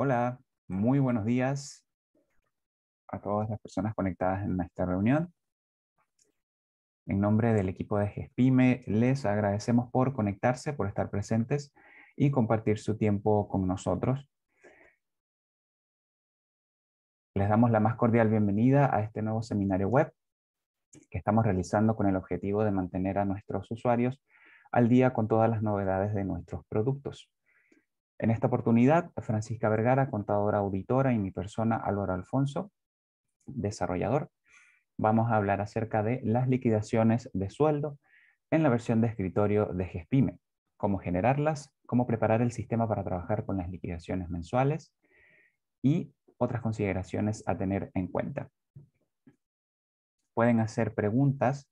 Hola, muy buenos días a todas las personas conectadas en esta reunión. En nombre del equipo de GESPIME, les agradecemos por conectarse, por estar presentes y compartir su tiempo con nosotros. Les damos la más cordial bienvenida a este nuevo seminario web que estamos realizando con el objetivo de mantener a nuestros usuarios al día con todas las novedades de nuestros productos. En esta oportunidad, Francisca Vergara, contadora auditora, y mi persona, Álvaro Alfonso, desarrollador, vamos a hablar acerca de las liquidaciones de sueldo en la versión de escritorio de GESPIME, cómo generarlas, cómo preparar el sistema para trabajar con las liquidaciones mensuales y otras consideraciones a tener en cuenta. Pueden hacer preguntas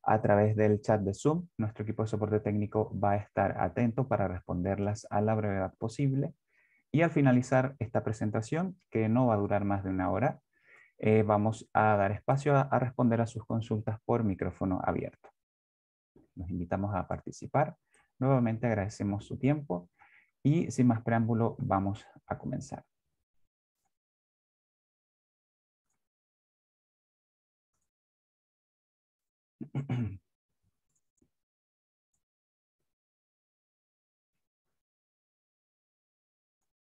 a través del chat de Zoom. Nuestro equipo de soporte técnico va a estar atento para responderlas a la brevedad posible. Y al finalizar esta presentación, que no va a durar más de una hora, vamos a dar espacio a responder a sus consultas por micrófono abierto. Los invitamos a participar. Nuevamente agradecemos su tiempo y sin más preámbulo vamos a comenzar.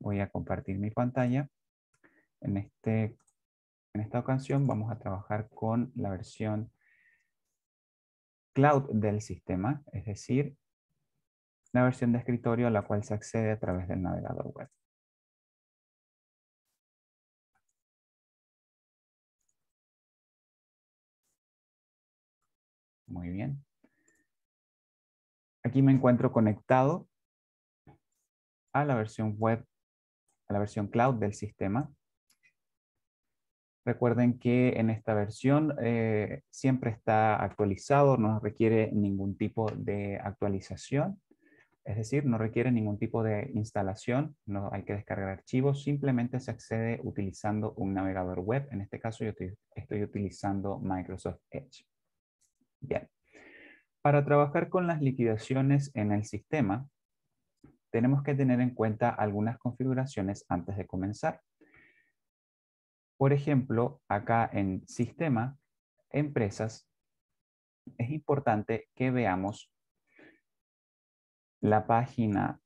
Voy a compartir mi pantalla. En esta ocasión vamos a trabajar con la versión cloud del sistema, es decir, la versión de escritorio a la cual se accede a través del navegador web. Muy bien. Aquí me encuentro conectado a la versión web, a la versión cloud del sistema. Recuerden que en esta versión siempre está actualizado, no requiere ningún tipo de actualización, es decir, no requiere ningún tipo de instalación, no hay que descargar archivos, simplemente se accede utilizando un navegador web. En este caso yo estoy utilizando Microsoft Edge. Bien. Para trabajar con las liquidaciones en el sistema, tenemos que tener en cuenta algunas configuraciones antes de comenzar. Por ejemplo, acá en Sistema, Empresas, es importante que veamos la página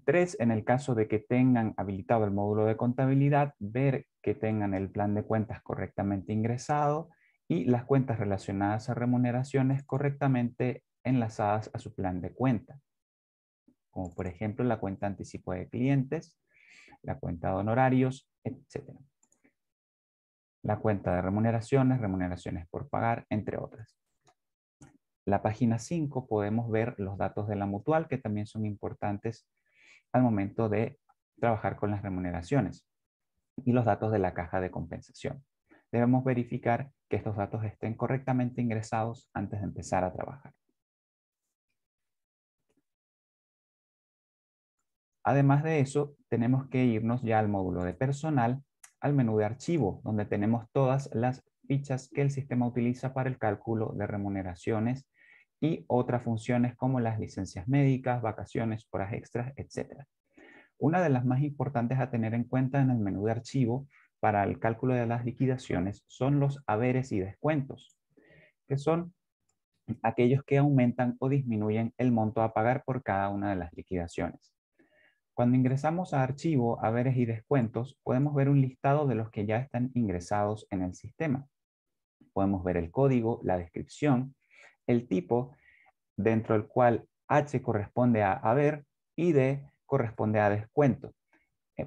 3 en el caso de que tengan habilitado el módulo de contabilidad, ver que tengan el plan de cuentas correctamente ingresado y las cuentas relacionadas a remuneraciones correctamente enlazadas a su plan de cuenta, como por ejemplo la cuenta anticipo de clientes, la cuenta de honorarios, etc. La cuenta de remuneraciones, remuneraciones por pagar, entre otras. La página 5 podemos ver los datos de la mutual que también son importantes al momento de trabajar con las remuneraciones y los datos de la caja de compensación. Debemos verificar que estos datos estén correctamente ingresados antes de empezar a trabajar. Además de eso, tenemos que irnos ya al módulo de personal, al menú de archivo, donde tenemos todas las fichas que el sistema utiliza para el cálculo de remuneraciones y otras funciones como las licencias médicas, vacaciones, horas extras, etc. Una de las más importantes a tener en cuenta en el menú de archivo para el cálculo de las liquidaciones son los haberes y descuentos, que son aquellos que aumentan o disminuyen el monto a pagar por cada una de las liquidaciones. Cuando ingresamos a archivo, haberes y descuentos, podemos ver un listado de los que ya están ingresados en el sistema. Podemos ver el código, la descripción, el tipo dentro del cual H corresponde a haber y D corresponde a descuento.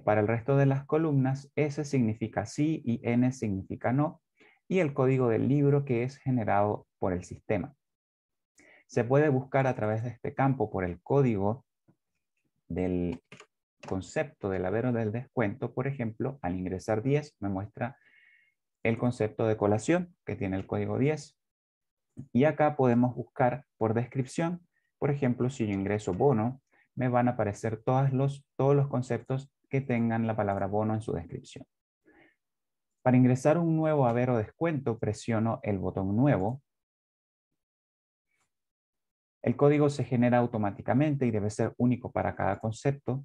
Para el resto de las columnas, S significa sí y N significa no, y el código del libro que es generado por el sistema. Se puede buscar a través de este campo por el código del concepto del haber o del descuento. Por ejemplo, al ingresar 10 me muestra el concepto de colación que tiene el código 10. Y acá podemos buscar por descripción. Por ejemplo, si yo ingreso bono, me van a aparecer todos los conceptos que tengan la palabra bono en su descripción. Para ingresar un nuevo haber o descuento, presiono el botón nuevo. El código se genera automáticamente y debe ser único para cada concepto.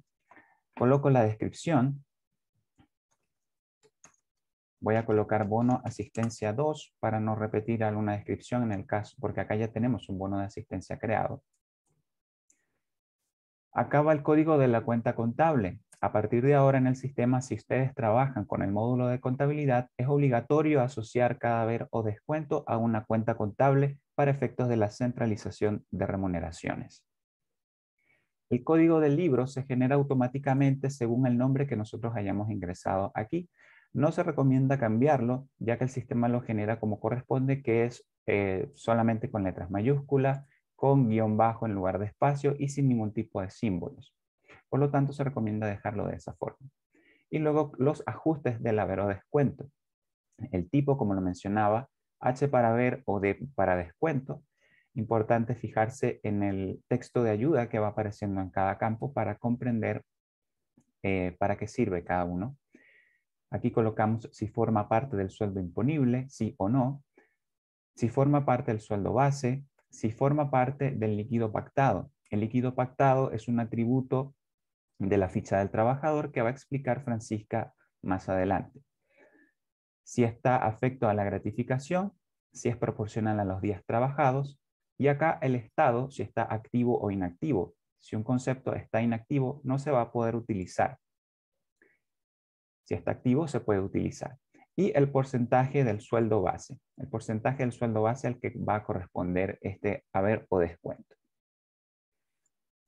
Coloco la descripción. Voy a colocar bono asistencia 2 para no repetir alguna descripción en el caso, porque acá ya tenemos un bono de asistencia creado. Acá va el código de la cuenta contable. A partir de ahora en el sistema, si ustedes trabajan con el módulo de contabilidad, es obligatorio asociar cada haber o descuento a una cuenta contable para efectos de la centralización de remuneraciones. El código del libro se genera automáticamente según el nombre que nosotros hayamos ingresado aquí. No se recomienda cambiarlo, ya que el sistema lo genera como corresponde, que es solamente con letras mayúsculas, con guión bajo en lugar de espacio y sin ningún tipo de símbolos. Por lo tanto, se recomienda dejarlo de esa forma. Y luego los ajustes del haber o descuento. El tipo, como lo mencionaba, H para haber o D para descuento. Importante fijarse en el texto de ayuda que va apareciendo en cada campo para comprender para qué sirve cada uno. Aquí colocamos si forma parte del sueldo imponible, sí o no. Si forma parte del sueldo base, si forma parte del líquido pactado. El líquido pactado es un atributo de la ficha del trabajador que va a explicar Francisca más adelante. Si está afecto a la gratificación, si es proporcional a los días trabajados, y acá el estado, si está activo o inactivo. Si un concepto está inactivo, no se va a poder utilizar. Si está activo, se puede utilizar. Y el porcentaje del sueldo base. El porcentaje del sueldo base al que va a corresponder este haber o descuento.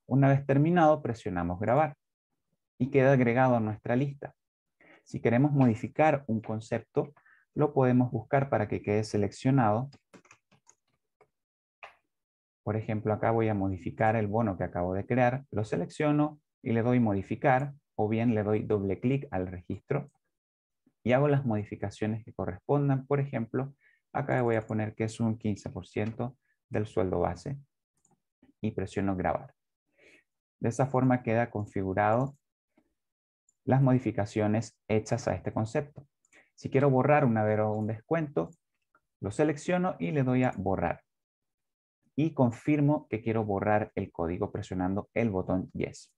Una vez terminado, presionamos grabar y queda agregado a nuestra lista. Si queremos modificar un concepto, lo podemos buscar para que quede seleccionado. Por ejemplo, acá voy a modificar el bono que acabo de crear, lo selecciono y le doy modificar, o bien le doy doble clic al registro y hago las modificaciones que correspondan. Por ejemplo, acá voy a poner que es un 15% del sueldo base y presiono grabar. De esa forma queda configurado las modificaciones hechas a este concepto. Si quiero borrar un haber o un descuento, lo selecciono y le doy a borrar. Y confirmo que quiero borrar el código presionando el botón Yes.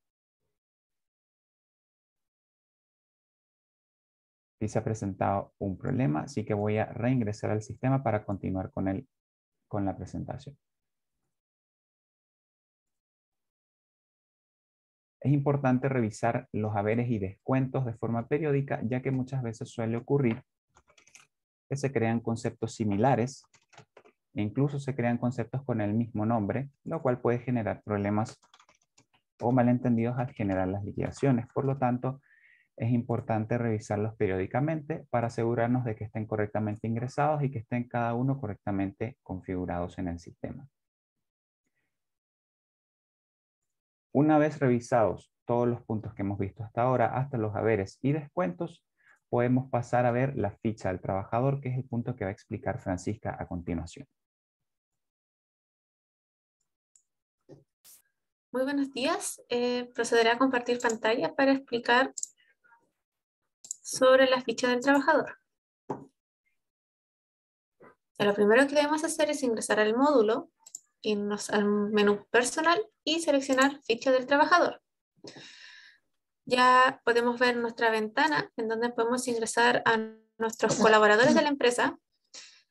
Aquí se ha presentado un problema, así que voy a reingresar al sistema para continuar con la presentación. Es importante revisar los haberes y descuentos de forma periódica, ya que muchas veces suele ocurrir que se crean conceptos similares e incluso se crean conceptos con el mismo nombre, lo cual puede generar problemas o malentendidos al generar las liquidaciones. Por lo tanto, es importante revisarlos periódicamente para asegurarnos de que estén correctamente ingresados y que estén cada uno correctamente configurados en el sistema. Una vez revisados todos los puntos que hemos visto hasta ahora, hasta los haberes y descuentos, podemos pasar a ver la ficha del trabajador, que es el punto que va a explicar Francisca a continuación. Muy buenos días. Procederé a compartir pantalla para explicar sobre la ficha del trabajador. Lo primero que debemos hacer es ingresar al módulo, irnos al menú personal y seleccionar ficha del trabajador. Ya podemos ver nuestra ventana en donde podemos ingresar a nuestros colaboradores de la empresa.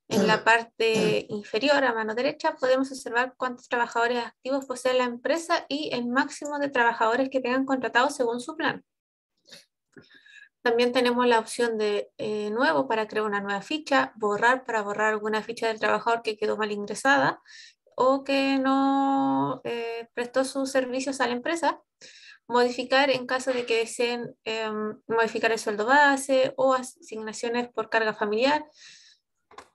En la parte inferior a mano derecha podemos observar cuántos trabajadores activos posee la empresa y el máximo de trabajadores que tengan contratados según su plan. También tenemos la opción de nuevo para crear una nueva ficha, borrar para borrar alguna ficha del trabajador que quedó mal ingresada o que no prestó sus servicios a la empresa, modificar en caso de que deseen modificar el sueldo base o asignaciones por carga familiar,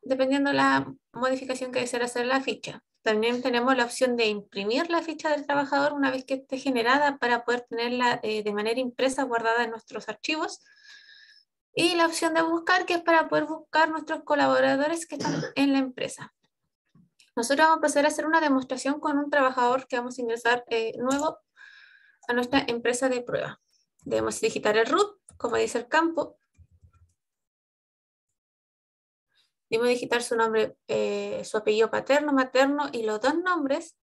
dependiendo de la modificación que deseen hacer la ficha. También tenemos la opción de imprimir la ficha del trabajador una vez que esté generada para poder tenerla de manera impresa guardada en nuestros archivos. Y la opción de buscar, que es para poder buscar nuestros colaboradores que están en la empresa. Nosotros vamos a pasar a hacer una demostración con un trabajador que vamos a ingresar nuevo a nuestra empresa de prueba. Debemos digitar el root, como dice el campo. Debemos digitar su nombre, su apellido paterno, materno y los dos nombres.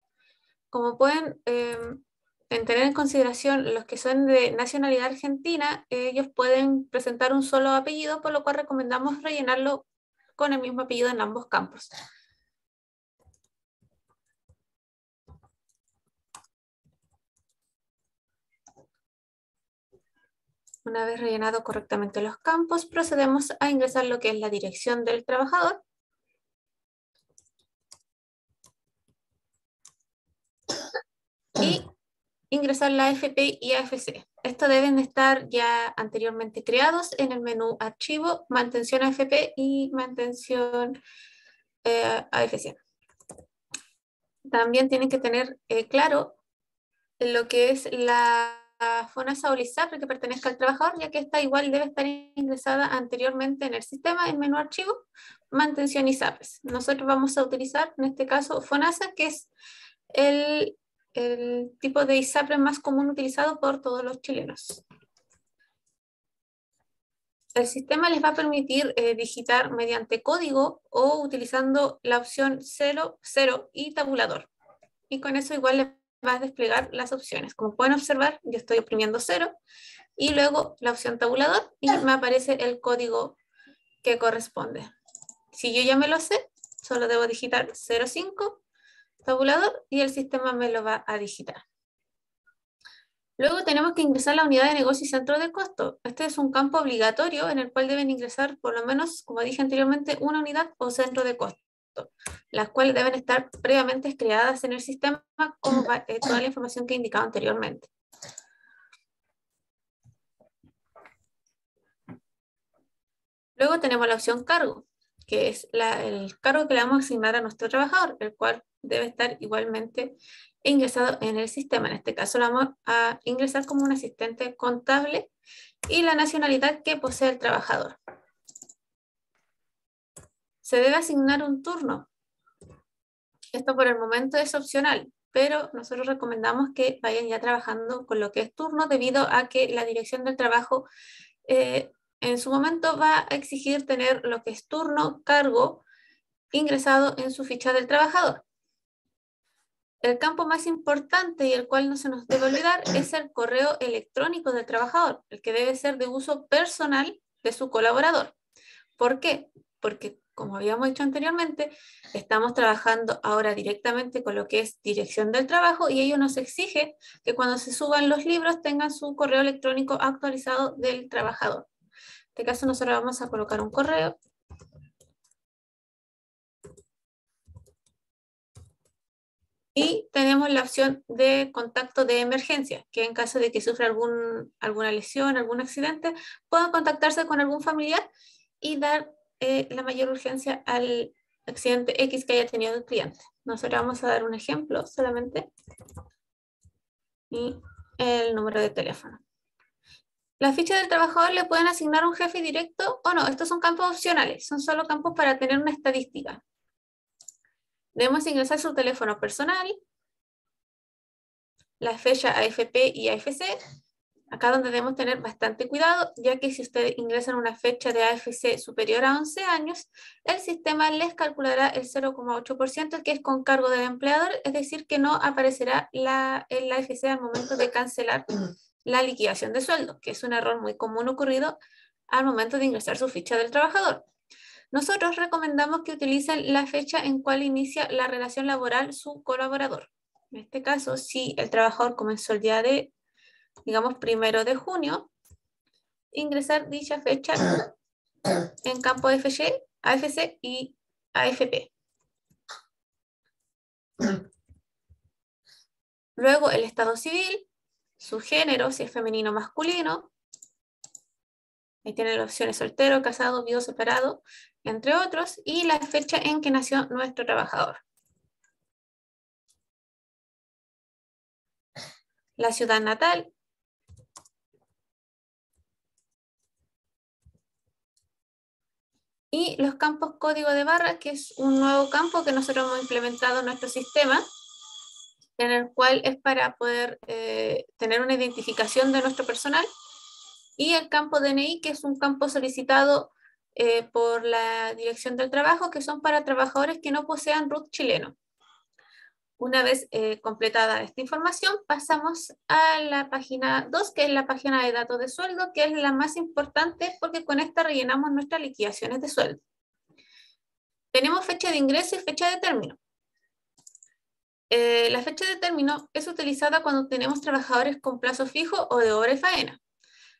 Como pueden en tener en consideración los que son de nacionalidad argentina, ellos pueden presentar un solo apellido, por lo cual recomendamos rellenarlo con el mismo apellido en ambos campos. Una vez rellenado correctamente los campos, procedemos a ingresar lo que es la dirección del trabajador. Y ingresar la AFP y AFC. Estos deben estar ya anteriormente creados en el menú Archivo, Mantención AFP y Mantención AFC. También tienen que tener claro lo que es la FONASA o LISAPRE que pertenezca al trabajador, ya que esta igual debe estar ingresada anteriormente en el sistema, en menú Archivo, Mantención ISAPRES. Nosotros vamos a utilizar en este caso FONASA, que es el tipo de ISAPRE más común utilizado por todos los chilenos. El sistema les va a permitir digitar mediante código o utilizando la opción 0, 0 y tabulador. Y con eso igual les va a desplegar las opciones. Como pueden observar, yo estoy oprimiendo 0 y luego la opción tabulador y me aparece el código que corresponde. Si yo ya me lo sé, solo debo digitar 05, tabulador, y el sistema me lo va a digitar. Luego tenemos que ingresar la unidad de negocio y centro de costo. Este es un campo obligatorio en el cual deben ingresar por lo menos, como dije anteriormente, una unidad o centro de costo, las cuales deben estar previamente creadas en el sistema como toda la información que he indicado anteriormente. Luego tenemos la opción cargo, que es el cargo que le vamos a asignar a nuestro trabajador, el cual debe estar igualmente ingresado en el sistema. En este caso lo vamos a ingresar como un asistente contable y la nacionalidad que posee el trabajador. Se debe asignar un turno. Esto por el momento es opcional, pero nosotros recomendamos que vayan ya trabajando con lo que es turno debido a que la dirección del trabajo en su momento va a exigir tener lo que es turno, cargo, ingresado en su ficha del trabajador. El campo más importante y el cual no se nos debe olvidar es el correo electrónico del trabajador, el que debe ser de uso personal de su colaborador. ¿Por qué? Porque, como habíamos dicho anteriormente, estamos trabajando ahora directamente con lo que es dirección del trabajo y ello nos exige que cuando se suban los libros tengan su correo electrónico actualizado del trabajador. En este caso nosotros vamos a colocar un correo. Y tenemos la opción de contacto de emergencia, que en caso de que sufra alguna lesión, algún accidente, puedan contactarse con algún familiar y dar la mayor urgencia al accidente X que haya tenido el cliente. Nosotros vamos a dar un ejemplo solamente y el número de teléfono. La ficha del trabajador le pueden asignar un jefe directo o no. Estos son campos opcionales, son solo campos para tener una estadística. Debemos ingresar su teléfono personal, la fecha AFP y AFC, acá donde debemos tener bastante cuidado, ya que si ustedes ingresan una fecha de AFC superior a 11 años, el sistema les calculará el 0,8% que es con cargo del empleador, es decir, que no aparecerá el AFC al momento de cancelar la liquidación de sueldo, que es un error muy común ocurrido al momento de ingresar su ficha del trabajador. Nosotros recomendamos que utilicen la fecha en cual inicia la relación laboral su colaborador. En este caso, si el trabajador comenzó el día de, digamos, 1 de junio, ingresar dicha fecha en campo AFC y AFP. Luego el estado civil, su género, si es femenino o masculino. Ahí tiene las opciones soltero, casado, viudo, separado, entre otros, y la fecha en que nació nuestro trabajador. La ciudad natal. Y los campos código de barra, que es un nuevo campo que nosotros hemos implementado en nuestro sistema, en el cual es para poder tener una identificación de nuestro personal. Y el campo DNI, que es un campo solicitado por la Dirección del Trabajo, que son para trabajadores que no posean RUT chileno. Una vez completada esta información, pasamos a la página 2, que es la página de datos de sueldo, que es la más importante porque con esta rellenamos nuestras liquidaciones de sueldo. Tenemos fecha de ingreso y fecha de término. La fecha de término es utilizada cuando tenemos trabajadores con plazo fijo o de hora y faena.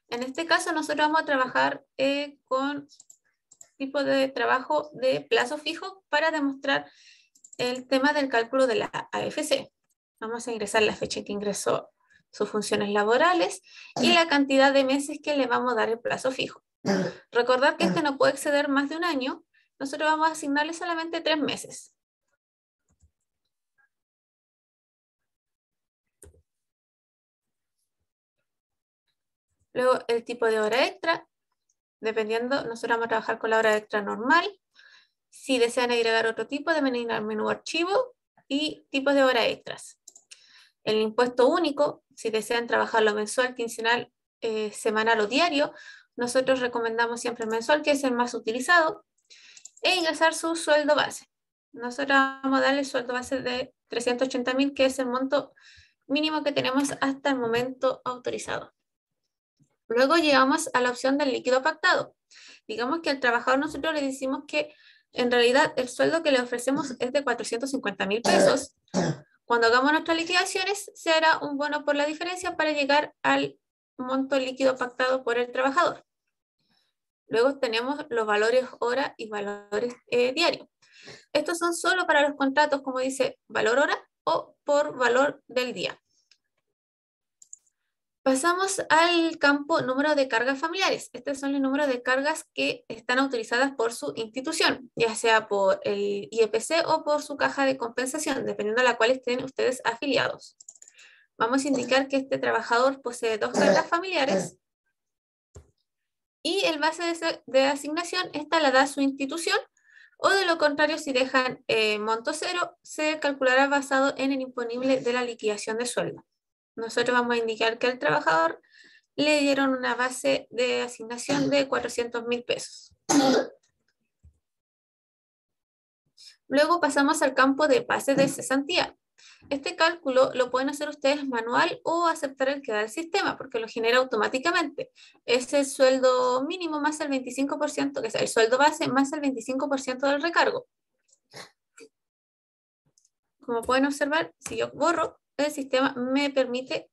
En este caso, nosotros vamos a trabajar con tipo de trabajo de plazo fijo para demostrar el tema del cálculo de la AFC. Vamos a ingresar la fecha en que ingresó sus funciones laborales y la cantidad de meses que le vamos a dar el plazo fijo. Recordar que este no puede exceder más de un año. Nosotros vamos a asignarle solamente 3 meses. Luego, el tipo de hora extra. Dependiendo, nosotros vamos a trabajar con la hora extra normal. Si desean agregar otro tipo, deben ir al menú archivo y tipos de hora extras. El impuesto único, si desean trabajarlo mensual, quincenal, semanal o diario, nosotros recomendamos siempre mensual, que es el más utilizado, e ingresar su sueldo base. Nosotros vamos a darle el sueldo base de 380.000, que es el monto mínimo que tenemos hasta el momento autorizado. Luego llegamos a la opción del líquido pactado. Digamos que al trabajador nosotros le decimos que en realidad el sueldo que le ofrecemos es de 450.000 pesos. Cuando hagamos nuestras liquidaciones, se hará un bono por la diferencia para llegar al monto líquido pactado por el trabajador. Luego tenemos los valores hora y valores diarios. Estos son solo para los contratos, como dice, valor hora o por valor del día. Pasamos al campo número de cargas familiares. Estos son los números de cargas que están autorizadas por su institución, ya sea por el IEPC o por su caja de compensación, dependiendo de la cual estén ustedes afiliados. Vamos a indicar que este trabajador posee 2 cargas familiares y el base de asignación, esta la da su institución, o de lo contrario, si dejan monto cero, se calculará basado en el imponible de la liquidación de sueldo. Nosotros vamos a indicar que al trabajador le dieron una base de asignación de 400.000 pesos. Luego pasamos al campo de base de cesantía. Este cálculo lo pueden hacer ustedes manual o aceptar el que da el sistema, porque lo genera automáticamente. Es el sueldo mínimo más el 25%, que es el sueldo base más el 25% del recargo. Como pueden observar, si yo borro, el sistema me permite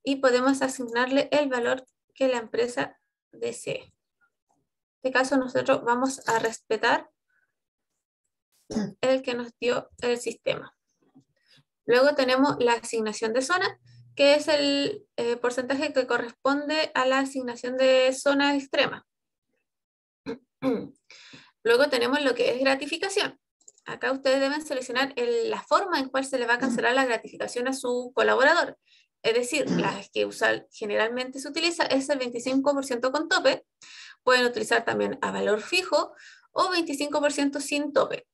y podemos asignarle el valor que la empresa desee. En este caso, nosotros vamos a respetar el que nos dio el sistema. Luego tenemos la asignación de zona, que es el porcentaje que corresponde a la asignación de zona extrema. Luego tenemos lo que es gratificación. Acá ustedes deben seleccionar la forma en cual se le va a cancelar la gratificación a su colaborador. Es decir, la que generalmente se utiliza es el 25% con tope. Pueden utilizar también a valor fijo o 25% sin tope.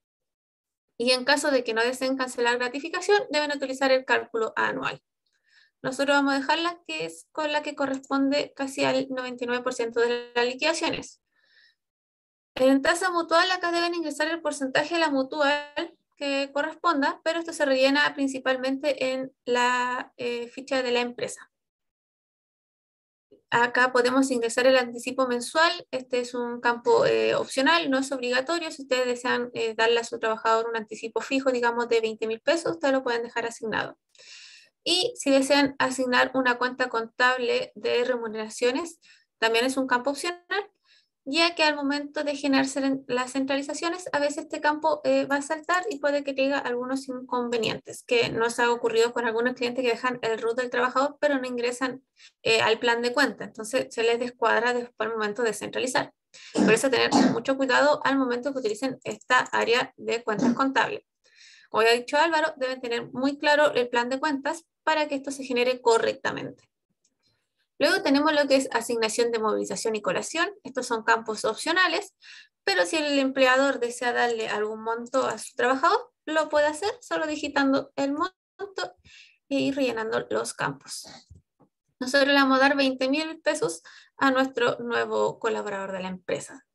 Y en caso de que no deseen cancelar gratificación, deben utilizar el cálculo anual. Nosotros vamos a dejar la que es con la que corresponde casi al 99% de las liquidaciones. En tasa mutual, acá deben ingresar el porcentaje de la mutual que corresponda, pero esto se rellena principalmente en la ficha de la empresa. Acá podemos ingresar el anticipo mensual. Este es un campo opcional, no es obligatorio. Si ustedes desean darle a su trabajador un anticipo fijo, digamos de 20.000 pesos, ustedes lo pueden dejar asignado. Y si desean asignar una cuenta contable de remuneraciones, también es un campo opcional, ya que al momento de generarse las centralizaciones, a veces este campo va a saltar y puede que tenga algunos inconvenientes, que nos ha ocurrido con algunos clientes que dejan el RUT del trabajador, pero no ingresan al plan de cuenta. Entonces se les descuadra después al momento de centralizar. Por eso tener mucho cuidado al momento que utilicen esta área de cuentas contables. Como ya ha dicho Álvaro, deben tener muy claro el plan de cuentas para que esto se genere correctamente. Luego tenemos lo que es asignación de movilización y colación. Estos son campos opcionales, pero si el empleador desea darle algún monto a su trabajador, lo puede hacer solo digitando el monto e ir rellenando los campos. Nosotros le vamos a dar 20.000 pesos a nuestro nuevo colaborador de la empresa.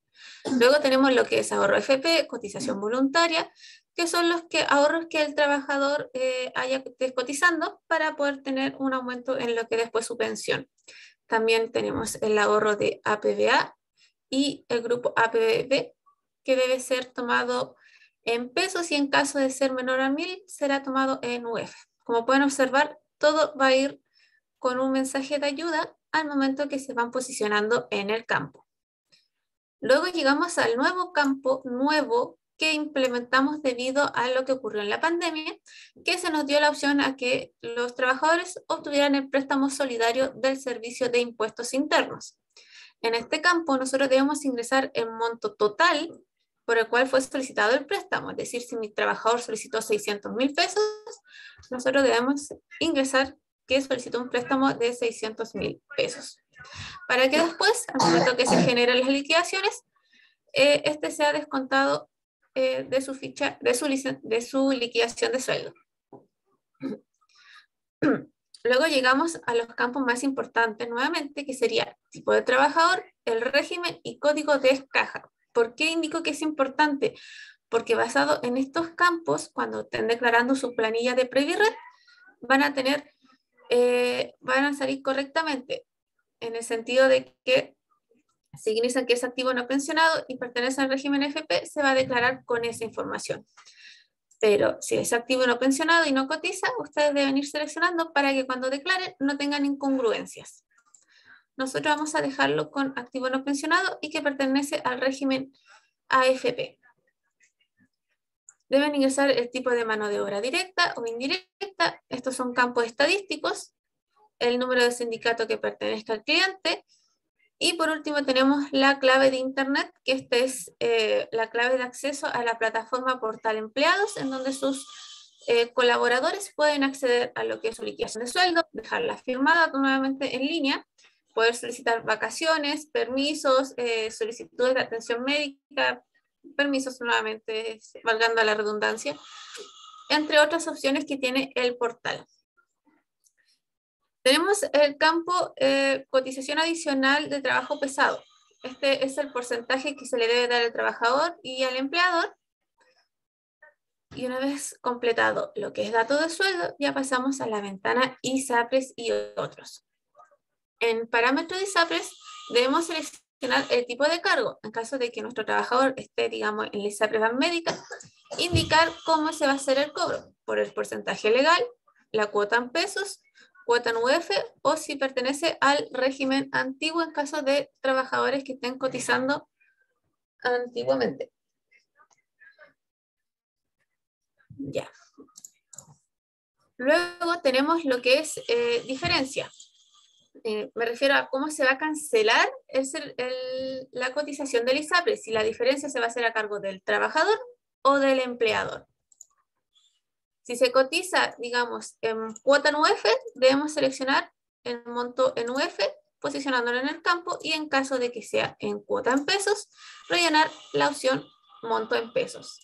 Luego tenemos lo que es ahorro FP, cotización voluntaria, que son los ahorros que el trabajador haya cotizando para poder tener un aumento en lo que después su pensión. También tenemos el ahorro de APBA y el grupo APB, que debe ser tomado en pesos y en caso de ser menor a 1000 será tomado en UF. Como pueden observar, todo va a ir con un mensaje de ayuda al momento que se van posicionando en el campo. Luego llegamos al nuevo campo que implementamos debido a lo que ocurrió en la pandemia, que se nos dio la opción a que los trabajadores obtuvieran el préstamo solidario del Servicio de Impuestos Internos. En este campo nosotros debemos ingresar el monto total por el cual fue solicitado el préstamo, es decir, si mi trabajador solicitó 600.000 pesos, nosotros debemos ingresar que solicitó un préstamo de 600.000 pesos. Para que después, al momento que se generen las liquidaciones, este sea descontado de su ficha, de su liquidación de sueldo. Luego llegamos a los campos más importantes nuevamente, que sería tipo de trabajador, el régimen y código de caja. ¿Por qué indico que es importante? Porque basado en estos campos, cuando estén declarando su planilla de Previred, van a salir correctamente, en el sentido de que si inician que es activo no pensionado y pertenece al régimen FP, se va a declarar con esa información. Pero si es activo no pensionado y no cotiza, ustedes deben ir seleccionando para que cuando declaren no tengan incongruencias. Nosotros vamos a dejarlo con activo no pensionado y que pertenece al régimen AFP. Deben ingresar el tipo de mano de obra directa o indirecta. Estos son campos estadísticos, el número de sindicato que pertenezca al cliente. Y por último tenemos la clave de internet, que esta es la clave de acceso a la plataforma Portal Empleados, en donde sus colaboradores pueden acceder a lo que es su liquidación de sueldo, dejarla firmada nuevamente en línea, poder solicitar vacaciones, permisos, solicitudes de atención médica, permisos nuevamente, valgando la redundancia, entre otras opciones que tiene el portal. Tenemos el campo cotización adicional de trabajo pesado. Este es el porcentaje que se le debe dar al trabajador y al empleador. Y una vez completado lo que es dato de sueldo, ya pasamos a la ventana ISAPRES y otros. En parámetros de ISAPRES debemos seleccionar el tipo de cargo. En caso de que nuestro trabajador esté, digamos, en la ISAPRES Banmédica, indicar cómo se va a hacer el cobro, por el porcentaje legal, la cuota en pesos, cuota en UF o si pertenece al régimen antiguo en caso de trabajadores que estén cotizando antiguamente. Ya. Luego tenemos lo que es diferencia. Me refiero a cómo se va a cancelar la cotización del ISAPRE, si la diferencia se va a hacer a cargo del trabajador o del empleador. Si se cotiza, digamos, en cuota en UF, debemos seleccionar el monto en UF, posicionándolo en el campo, y en caso de que sea en cuota en pesos, rellenar la opción monto en pesos.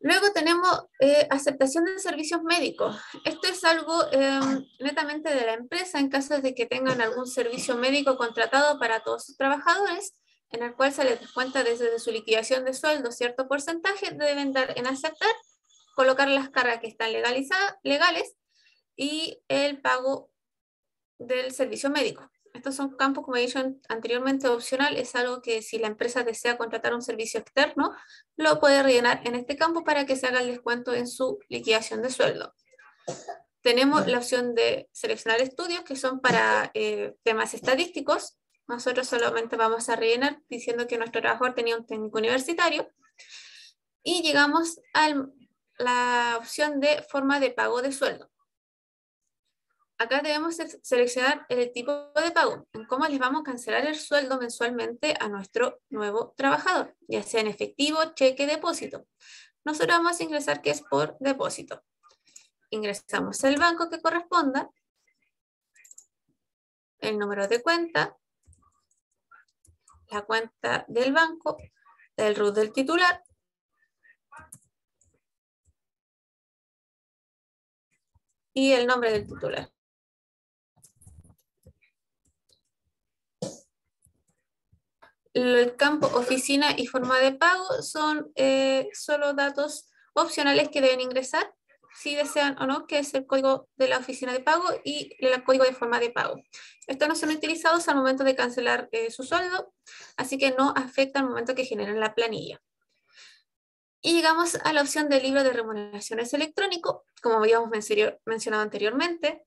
Luego tenemos aceptación de servicios médicos. Esto es algo netamente de la empresa en caso de que tengan algún servicio médico contratado para todos sus trabajadores, en el cual se les descuenta desde su liquidación de sueldo cierto porcentaje, deben dar en aceptar, colocar las cargas que están legales y el pago del servicio médico. Estos son campos, como he dicho anteriormente, opcional. Es algo que si la empresa desea contratar un servicio externo, lo puede rellenar en este campo para que se haga el descuento en su liquidación de sueldo. Tenemos la opción de seleccionar estudios que son para temas estadísticos. Nosotros solamente vamos a rellenar diciendo que nuestro trabajador tenía un técnico universitario. Y llegamos a la opción de forma de pago de sueldo. Acá debemos seleccionar el tipo de pago, en cómo les vamos a cancelar el sueldo mensualmente a nuestro nuevo trabajador, ya sea en efectivo, cheque, depósito. Nosotros vamos a ingresar que es por depósito. Ingresamos el banco que corresponda, el número de cuenta, la cuenta del banco, el RUT del titular, y el nombre del titular. El campo oficina y forma de pago son solo datos opcionales que deben ingresar si desean o no, que es el código de la oficina de pago y el código de forma de pago. Estos no son utilizados al momento de cancelar su sueldo, así que no afecta al momento que generen la planilla. Y llegamos a la opción del libro de remuneraciones electrónico, como habíamos mencionado anteriormente.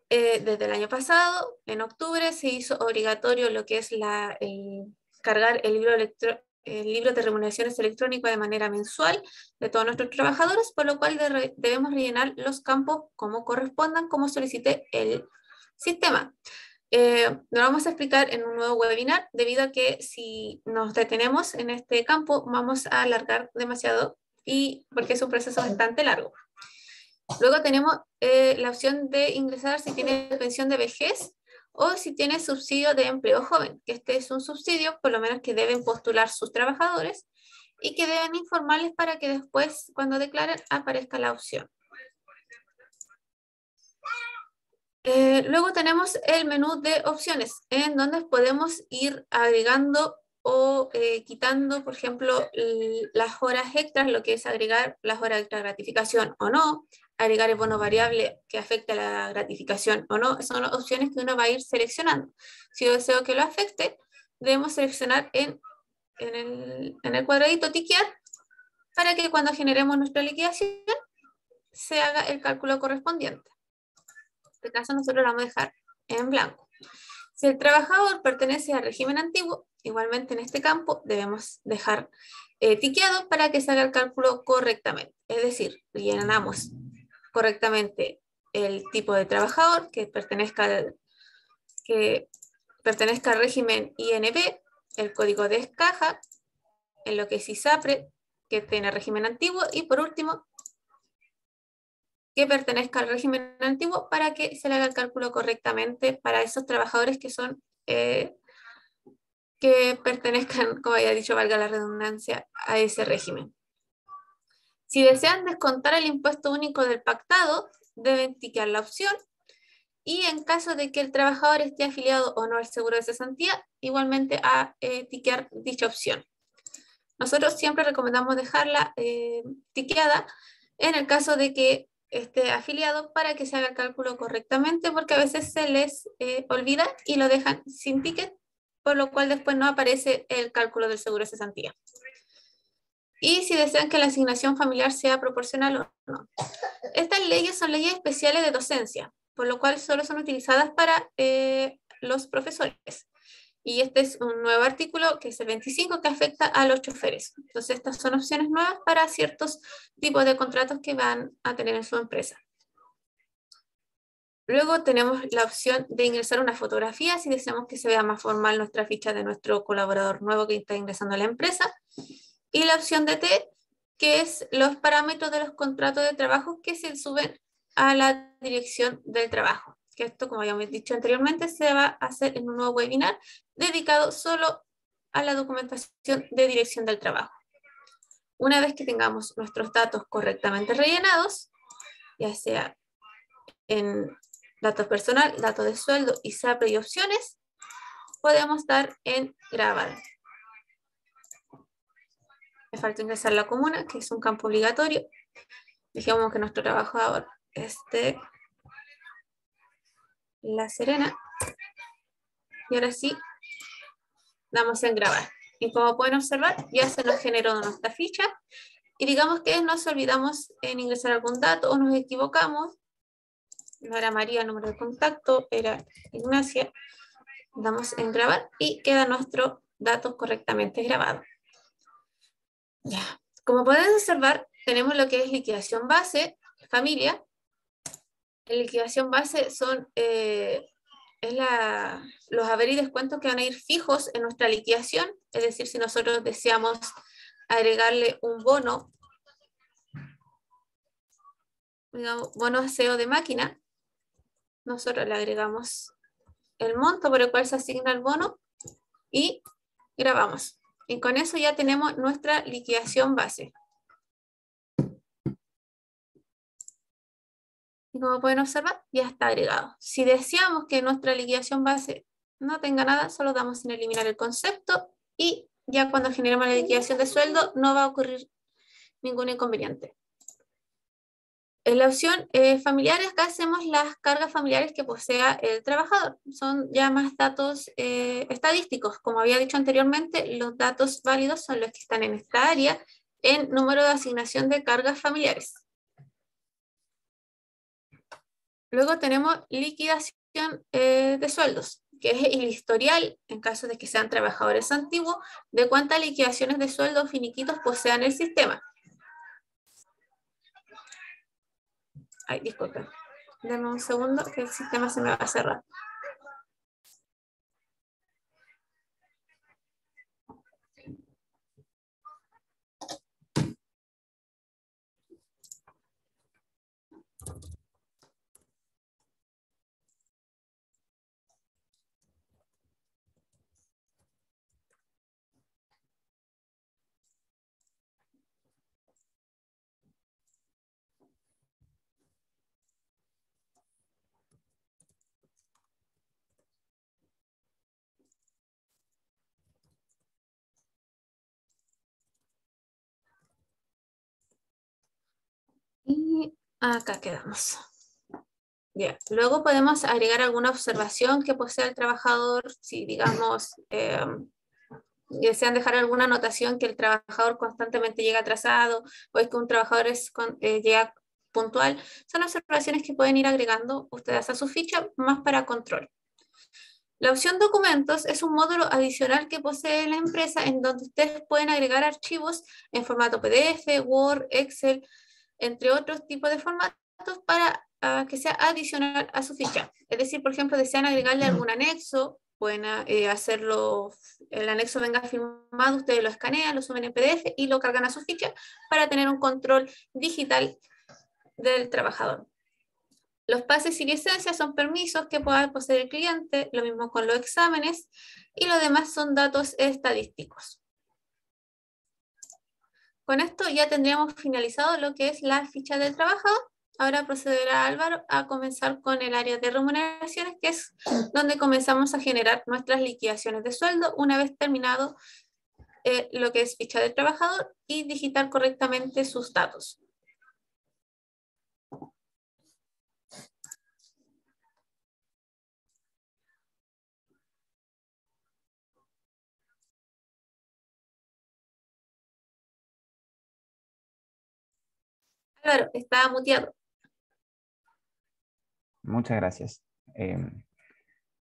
Desde el año pasado, en octubre, se hizo obligatorio lo que es cargar el libro de remuneraciones electrónico de manera mensual de todos nuestros trabajadores, por lo cual debemos rellenar los campos como correspondan, como solicite el sistema. Lo vamos a explicar en un nuevo webinar, debido a que si nos detenemos en este campo, vamos a alargar demasiado, porque es un proceso bastante largo. Luego tenemos la opción de ingresar si tiene pensión de vejez o si tiene subsidio de empleo joven, que este es un subsidio, por lo menos que deben postular sus trabajadores y que deben informarles para que después, cuando declaren, aparezca la opción. Luego tenemos el menú de opciones, en donde podemos ir agregando o quitando, por ejemplo, las horas extras, lo que es agregar las horas extra gratificación o no, agregar el bono variable que afecte a la gratificación o no. Son opciones que uno va a ir seleccionando. Si yo deseo que lo afecte, debemos seleccionar en el cuadradito tiquear para que cuando generemos nuestra liquidación se haga el cálculo correspondiente. En este caso nosotros lo vamos a dejar en blanco. Si el trabajador pertenece al régimen antiguo, igualmente en este campo debemos dejar tiqueado para que se haga el cálculo correctamente. Es decir, llenamos correctamente el tipo de trabajador que pertenezca al régimen INP, el código de caja, en lo que es ISAPRE, que tiene régimen antiguo, y por último, que pertenezca al régimen antiguo para que se le haga el cálculo correctamente para esos trabajadores que pertenezcan, como había dicho, valga la redundancia, a ese régimen. Si desean descontar el impuesto único del pactado, deben tiquear la opción, y en caso de que el trabajador esté afiliado o no al seguro de cesantía, igualmente a tiquear dicha opción. Nosotros siempre recomendamos dejarla tiqueada en el caso de que esté afiliado para que se haga el cálculo correctamente, porque a veces se les olvida y lo dejan sin ticket, por lo cual después no aparece el cálculo del seguro de cesantía. Y si desean que la asignación familiar sea proporcional o no. Estas leyes son leyes especiales de docencia, por lo cual solo son utilizadas para los profesores. Y este es un nuevo artículo, que es el 25, que afecta a los choferes. Entonces, estas son opciones nuevas para ciertos tipos de contratos que van a tener en su empresa. Luego tenemos la opción de ingresar una fotografía si deseamos que se vea más formal nuestra ficha de nuestro colaborador nuevo que está ingresando a la empresa. Y la opción de T, que es los parámetros de los contratos de trabajo que se suben a la dirección del trabajo. Que esto, como habíamos dicho anteriormente, se va a hacer en un nuevo webinar dedicado solo a la documentación de dirección del trabajo. Una vez que tengamos nuestros datos correctamente rellenados, ya sea en datos personal, datos de sueldo, ISAPRE y opciones, podemos dar en grabar. Me falta ingresar la comuna, que es un campo obligatorio. Dijimos que nuestro trabajador es de La Serena. Y ahora sí, damos en grabar. Y como pueden observar, ya se nos generó nuestra ficha. Y digamos que nos olvidamos en ingresar algún dato o nos equivocamos. No era María el número de contacto, era Ignacia. Damos en grabar y queda nuestro dato correctamente grabado. Ya. Como pueden observar, tenemos lo que es liquidación base, familia. En liquidación base son los haberes y descuentos que van a ir fijos en nuestra liquidación, es decir, si nosotros deseamos agregarle un bono, digamos, bono aseo de máquina, nosotros le agregamos el monto por el cual se asigna el bono y grabamos. Y con eso ya tenemos nuestra liquidación base. Y como pueden observar, ya está agregado. Si deseamos que nuestra liquidación base no tenga nada, solo damos en eliminar el concepto y ya cuando generemos la liquidación de sueldo no va a ocurrir ningún inconveniente. En la opción familiares, acá hacemos las cargas familiares que posea el trabajador. Son ya más datos estadísticos. Como había dicho anteriormente, los datos válidos son los que están en esta área en número de asignación de cargas familiares. Luego tenemos liquidación de sueldos, que es el historial, en caso de que sean trabajadores antiguos, de cuántas liquidaciones de sueldos finiquitos posean el sistema. Ay, disculpen. Dame un segundo que el sistema se me va a cerrar. Y acá quedamos. Yeah. Luego podemos agregar alguna observación que posea el trabajador, si digamos desean dejar alguna anotación que el trabajador constantemente llega atrasado o es que un trabajador llega puntual. Son observaciones que pueden ir agregando ustedes a su ficha más para control. La opción documentos es un módulo adicional que posee la empresa en donde ustedes pueden agregar archivos en formato PDF, Word, Excel, entre otros tipos de formatos para que sea adicional a su ficha. Es decir, por ejemplo, desean agregarle algún anexo, pueden hacerlo, el anexo venga firmado, ustedes lo escanean, lo suben en PDF y lo cargan a su ficha para tener un control digital del trabajador. Los pases y licencias son permisos que pueda poseer el cliente, lo mismo con los exámenes, y lo demás son datos estadísticos. Con esto ya tendríamos finalizado lo que es la ficha del trabajador. Ahora procederá Álvaro a comenzar con el área de remuneraciones, que es donde comenzamos a generar nuestras liquidaciones de sueldo una vez terminado lo que es ficha del trabajador y digitar correctamente sus datos. Álvaro, está muteado. Muchas gracias.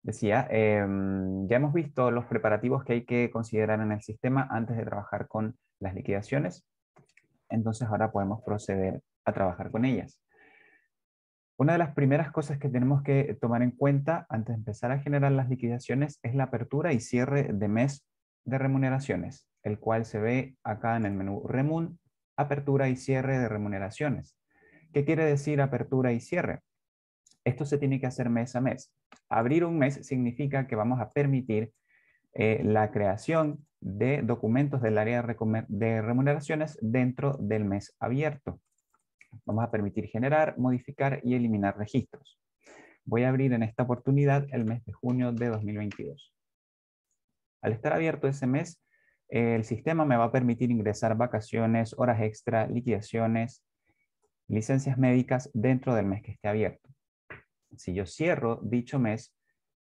Decía, ya hemos visto los preparativos que hay que considerar en el sistema antes de trabajar con las liquidaciones. Entonces ahora podemos proceder a trabajar con ellas. Una de las primeras cosas que tenemos que tomar en cuenta antes de empezar a generar las liquidaciones es la apertura y cierre de mes de remuneraciones, el cual se ve acá en el menú Remun, apertura y cierre de remuneraciones. ¿Qué quiere decir apertura y cierre? Esto se tiene que hacer mes a mes. Abrir un mes significa que vamos a permitir la creación de documentos del área de remuneraciones dentro del mes abierto. Vamos a permitir generar, modificar y eliminar registros. Voy a abrir en esta oportunidad el mes de junio de 2022. Al estar abierto ese mes, el sistema me va a permitir ingresar vacaciones, horas extra, liquidaciones, licencias médicas dentro del mes que esté abierto. Si yo cierro dicho mes,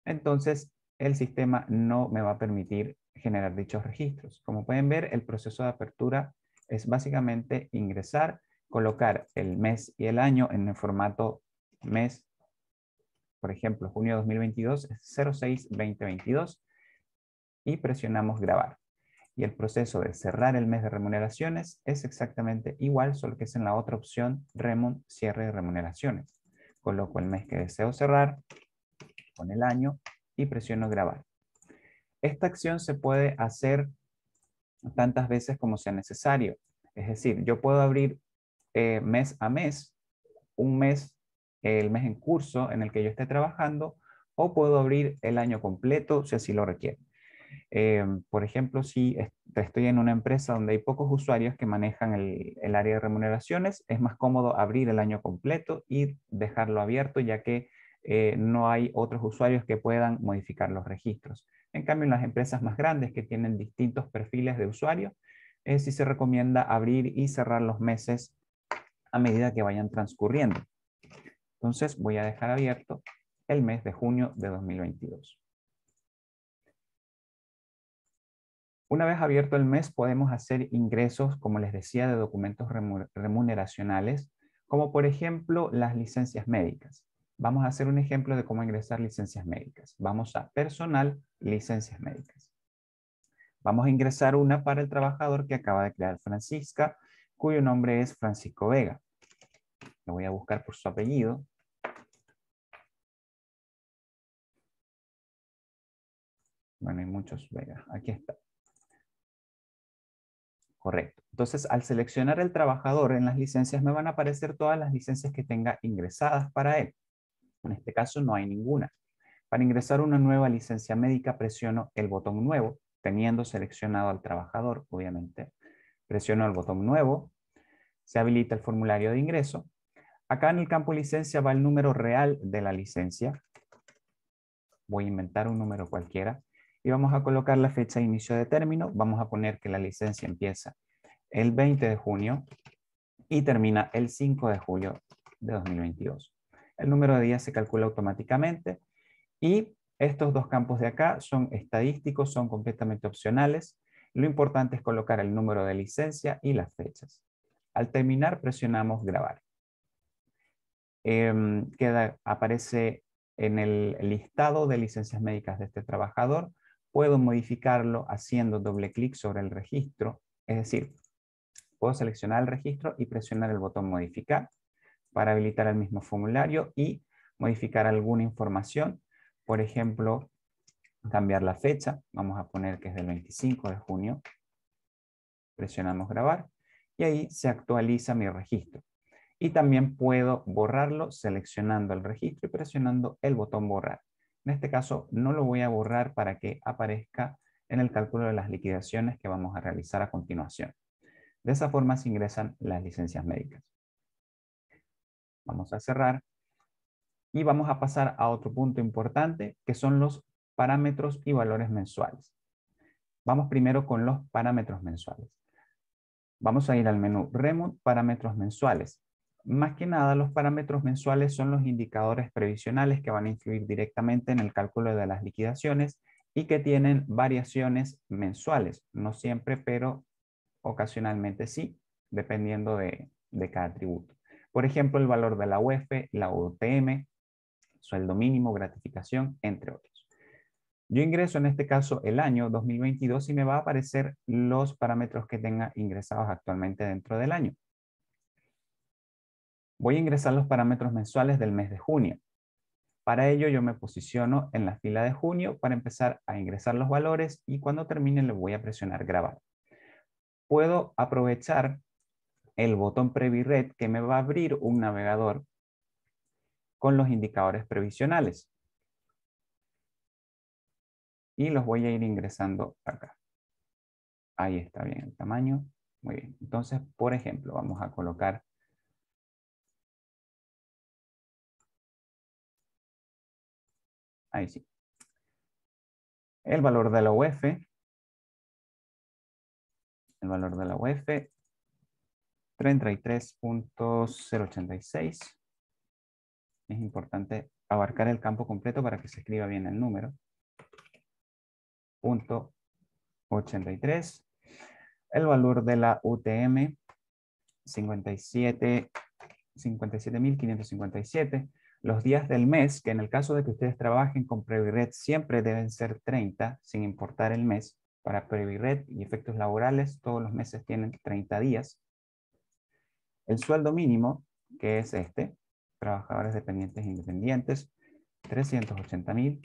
entonces el sistema no me va a permitir generar dichos registros. Como pueden ver, el proceso de apertura es básicamente ingresar, colocar el mes y el año en el formato mes. Por ejemplo, junio de 2022 es 06-2022 y presionamos grabar. Y el proceso de cerrar el mes de remuneraciones es exactamente igual, solo que es en la otra opción, Remun, cierre de remuneraciones. Coloco el mes que deseo cerrar con el año y presiono grabar. Esta acción se puede hacer tantas veces como sea necesario. Es decir, yo puedo abrir mes a mes, un mes, el mes en curso en el que yo esté trabajando, o puedo abrir el año completo si así lo requiere. Por ejemplo, si estoy en una empresa donde hay pocos usuarios que manejan el área de remuneraciones, es más cómodo abrir el año completo y dejarlo abierto, ya que no hay otros usuarios que puedan modificar los registros. En cambio, en las empresas más grandes que tienen distintos perfiles de usuario, sí se recomienda abrir y cerrar los meses a medida que vayan transcurriendo. Entonces voy a dejar abierto el mes de junio de 2022. Una vez abierto el mes, podemos hacer ingresos, como les decía, de documentos remuneracionales, como por ejemplo las licencias médicas. Vamos a hacer un ejemplo de cómo ingresar licencias médicas. Vamos a personal, licencias médicas. Vamos a ingresar una para el trabajador que acaba de crear Francisca, cuyo nombre es Francisco Vega. Lo voy a buscar por su apellido. Bueno, hay muchos Vega. Aquí está. Correcto. Entonces, al seleccionar el trabajador en las licencias, me van a aparecer todas las licencias que tenga ingresadas para él. En este caso, no hay ninguna. Para ingresar una nueva licencia médica, presiono el botón nuevo, teniendo seleccionado al trabajador, obviamente. Presiono el botón nuevo, se habilita el formulario de ingreso. Acá en el campo licencia va el número real de la licencia. Voy a inventar un número cualquiera y vamos a colocar la fecha de inicio de término. Vamos a poner que la licencia empieza el 20 de junio y termina el 5 de julio de 2022. El número de días se calcula automáticamente y estos dos campos de acá son estadísticos, son completamente opcionales. Lo importante es colocar el número de licencia y las fechas. Al terminar presionamos grabar. Aparece en el listado de licencias médicas de este trabajador. Puedo modificarlo haciendo doble clic sobre el registro, es decir, puedo seleccionar el registro y presionar el botón modificar para habilitar el mismo formulario y modificar alguna información. Por ejemplo, cambiar la fecha. Vamos a poner que es del 25 de junio. Presionamos grabar y ahí se actualiza mi registro. Y también puedo borrarlo seleccionando el registro y presionando el botón borrar. En este caso no lo voy a borrar para que aparezca en el cálculo de las liquidaciones que vamos a realizar a continuación. De esa forma se ingresan las licencias médicas. Vamos a cerrar y vamos a pasar a otro punto importante que son los parámetros y valores mensuales. Vamos primero con los parámetros mensuales. Vamos a ir al menú Remove Parámetros Mensuales. Más que nada, los parámetros mensuales son los indicadores previsionales que van a influir directamente en el cálculo de las liquidaciones y que tienen variaciones mensuales. No siempre, pero ocasionalmente sí, dependiendo de cada tributo. Por ejemplo, el valor de la UEF, la UTM, sueldo mínimo, gratificación, entre otros. Yo ingreso en este caso el año 2022 y me va a aparecer los parámetros que tenga ingresados actualmente dentro del año. Voy a ingresar los parámetros mensuales del mes de junio. Para ello yo me posiciono en la fila de junio para empezar a ingresar los valores y cuando termine le voy a presionar grabar. Puedo aprovechar el botón Previred que me va a abrir un navegador con los indicadores previsionales. Y los voy a ir ingresando acá. Ahí está bien el tamaño. Muy bien. Entonces, por ejemplo, vamos a colocar ahí sí. El valor de la UEF. El valor de la UEF. 33.086. Es importante abarcar el campo completo para que se escriba bien el número. Punto 83. El valor de la UTM. 57.557. Los días del mes, que en el caso de que ustedes trabajen con Previred siempre deben ser 30, sin importar el mes. Para Previred y efectos laborales, todos los meses tienen 30 días. El sueldo mínimo, que es este, trabajadores dependientes e independientes, 380.000.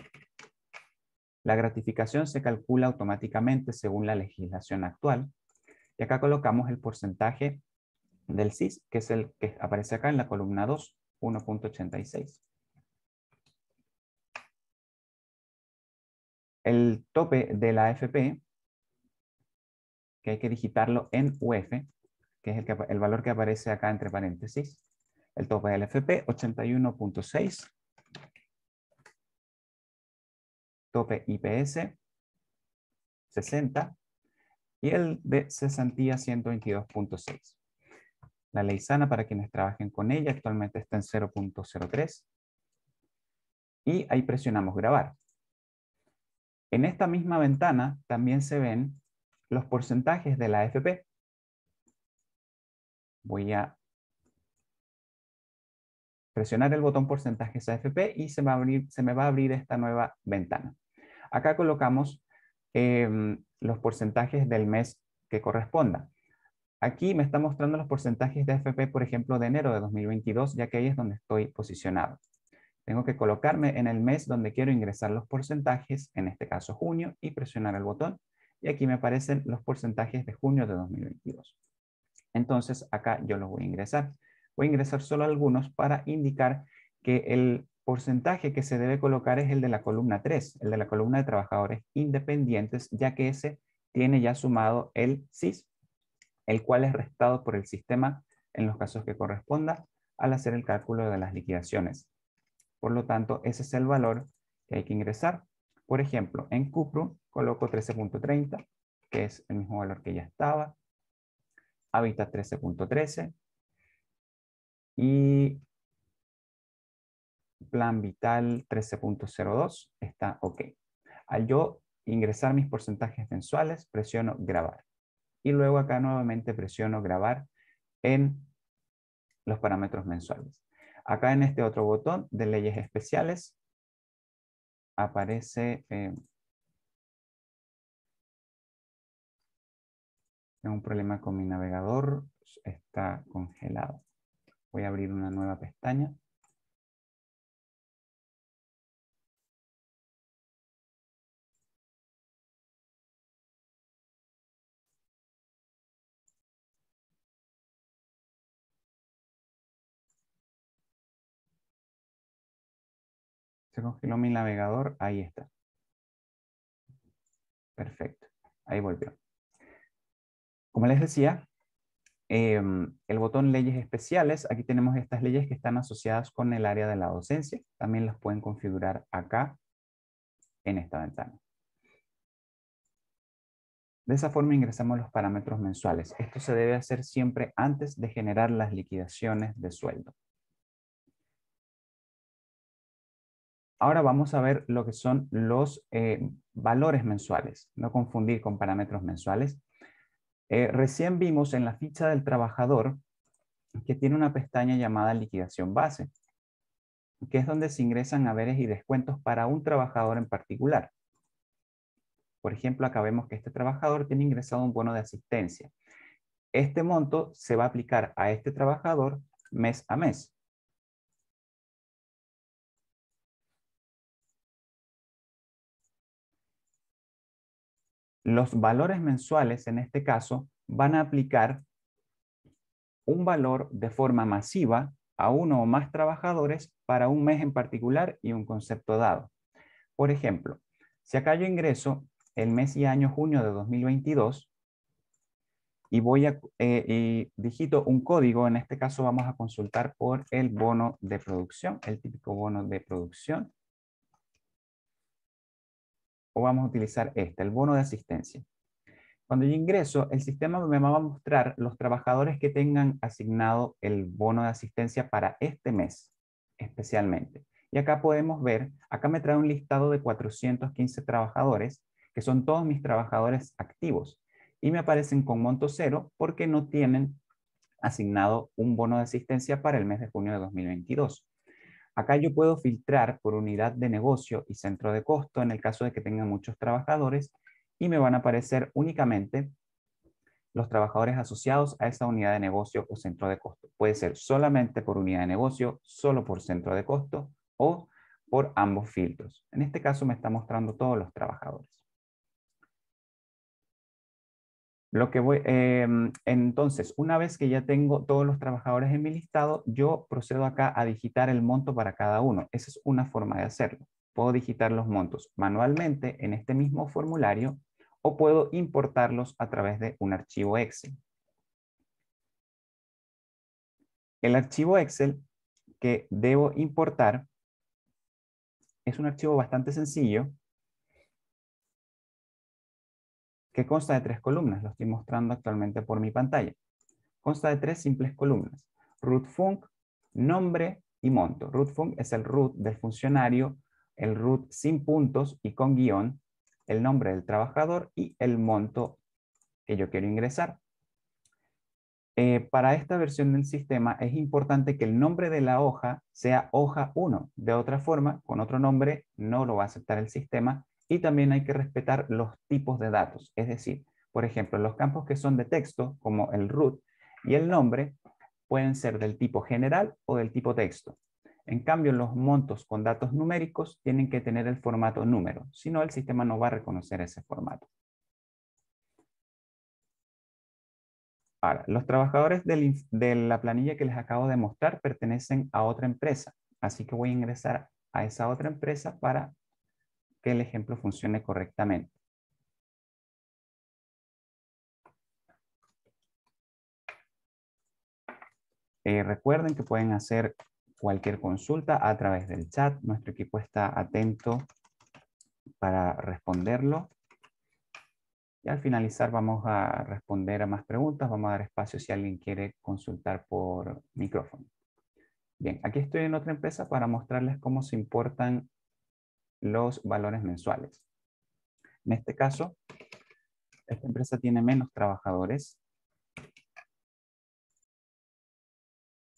La gratificación se calcula automáticamente según la legislación actual. Y acá colocamos el porcentaje del CIS, que es el que aparece acá en la columna 2, 1.86. El tope de la AFP, que hay que digitarlo en UF, que es el valor que aparece acá entre paréntesis. El tope del AFP, 81.6. tope IPS 60 y el de cesantía 122.6. La ley sana para quienes trabajen con ella actualmente está en 0.03 y ahí presionamos grabar. En esta misma ventana también se ven los porcentajes de la AFP. Voy a presionar el botón porcentajes AFP y se me va a abrir esta nueva ventana. Acá colocamos los porcentajes del mes que corresponda. Aquí me está mostrando los porcentajes de AFP, por ejemplo, de enero de 2022, ya que ahí es donde estoy posicionado. Tengo que colocarme en el mes donde quiero ingresar los porcentajes, en este caso junio, y presionar el botón. Y aquí me aparecen los porcentajes de junio de 2022. Entonces, acá yo los voy a ingresar. Voy a ingresar solo algunos para indicar que el porcentaje que se debe colocar es el de la columna 3, el de la columna de trabajadores independientes, ya que ese tiene ya sumado el CIS, el cual es restado por el sistema en los casos que corresponda al hacer el cálculo de las liquidaciones. Por lo tanto, ese es el valor que hay que ingresar. Por ejemplo, en Cuprum coloco 13.30, que es el mismo valor que ya estaba. Hábitat 13.13 y Plan Vital 13.02 está ok. Al yo ingresar mis porcentajes mensuales, presiono grabar. Y luego acá nuevamente presiono grabar en los parámetros mensuales. Acá en este otro botón de leyes especiales aparece tengo un problema con mi navegador, está congelado. Voy a abrir una nueva pestaña. Se congeló mi navegador, ahí está. Perfecto, ahí volvió. Como les decía, el botón leyes especiales, aquí tenemos estas leyes que están asociadas con el área de la docencia. También las pueden configurar acá en esta ventana. De esa forma ingresamos los parámetros mensuales. Esto se debe hacer siempre antes de generar las liquidaciones de sueldo. Ahora vamos a ver lo que son los valores mensuales. No confundir con parámetros mensuales. Recién vimos en la ficha del trabajador que tiene una pestaña llamada liquidación base, que es donde se ingresan haberes y descuentos para un trabajador en particular. Por ejemplo, acá vemos que este trabajador tiene ingresado un bono de asistencia. Este monto se va a aplicar a este trabajador mes a mes. Los valores mensuales, en este caso, van a aplicar un valor de forma masiva a uno o más trabajadores para un mes en particular y un concepto dado. Por ejemplo, si acá yo ingreso el mes y año junio de 2022 y y digito un código, en este caso vamos a consultar por el bono de producción, el típico bono de producción, o vamos a utilizar el bono de asistencia. Cuando yo ingreso, el sistema me va a mostrar los trabajadores que tengan asignado el bono de asistencia para este mes, especialmente. Y acá podemos ver, acá me trae un listado de 415 trabajadores, que son todos mis trabajadores activos. Y me aparecen con monto cero porque no tienen asignado un bono de asistencia para el mes de junio de 2022. Acá yo puedo filtrar por unidad de negocio y centro de costo en el caso de que tengan muchos trabajadores y me van a aparecer únicamente los trabajadores asociados a esa unidad de negocio o centro de costo. Puede ser solamente por unidad de negocio, solo por centro de costo o por ambos filtros. En este caso me está mostrando todos los trabajadores. Entonces, una vez que ya tengo todos los trabajadores en mi listado, yo procedo acá a digitar el monto para cada uno. Esa es una forma de hacerlo. Puedo digitar los montos manualmente en este mismo formulario o puedo importarlos a través de un archivo Excel. El archivo Excel que debo importar es un archivo bastante sencillo que consta de 3 columnas. Lo estoy mostrando actualmente por mi pantalla. Consta de 3 simples columnas. Root func, nombre y monto. Root func es el root del funcionario, el root sin puntos y con guión, el nombre del trabajador y el monto que yo quiero ingresar. Para esta versión del sistema es importante que el nombre de la hoja sea hoja 1. De otra forma, con otro nombre no lo va a aceptar el sistema, y también hay que respetar los tipos de datos. Es decir, por ejemplo, los campos que son de texto, como el root y el nombre, pueden ser del tipo general o del tipo texto. En cambio, los montos con datos numéricos tienen que tener el formato número, si no el sistema no va a reconocer ese formato. Ahora, los trabajadores de la planilla que les acabo de mostrar pertenecen a otra empresa, así que voy a ingresar a esa otra empresa para que el ejemplo funcione correctamente. Recuerden que pueden hacer cualquier consulta a través del chat. Nuestro equipo está atento para responderlo. Y al finalizar vamos a responder a más preguntas. Vamos a dar espacio si alguien quiere consultar por micrófono. Bien, aquí estoy en otra empresa para mostrarles cómo se importan los valores mensuales. En este caso, esta empresa tiene menos trabajadores.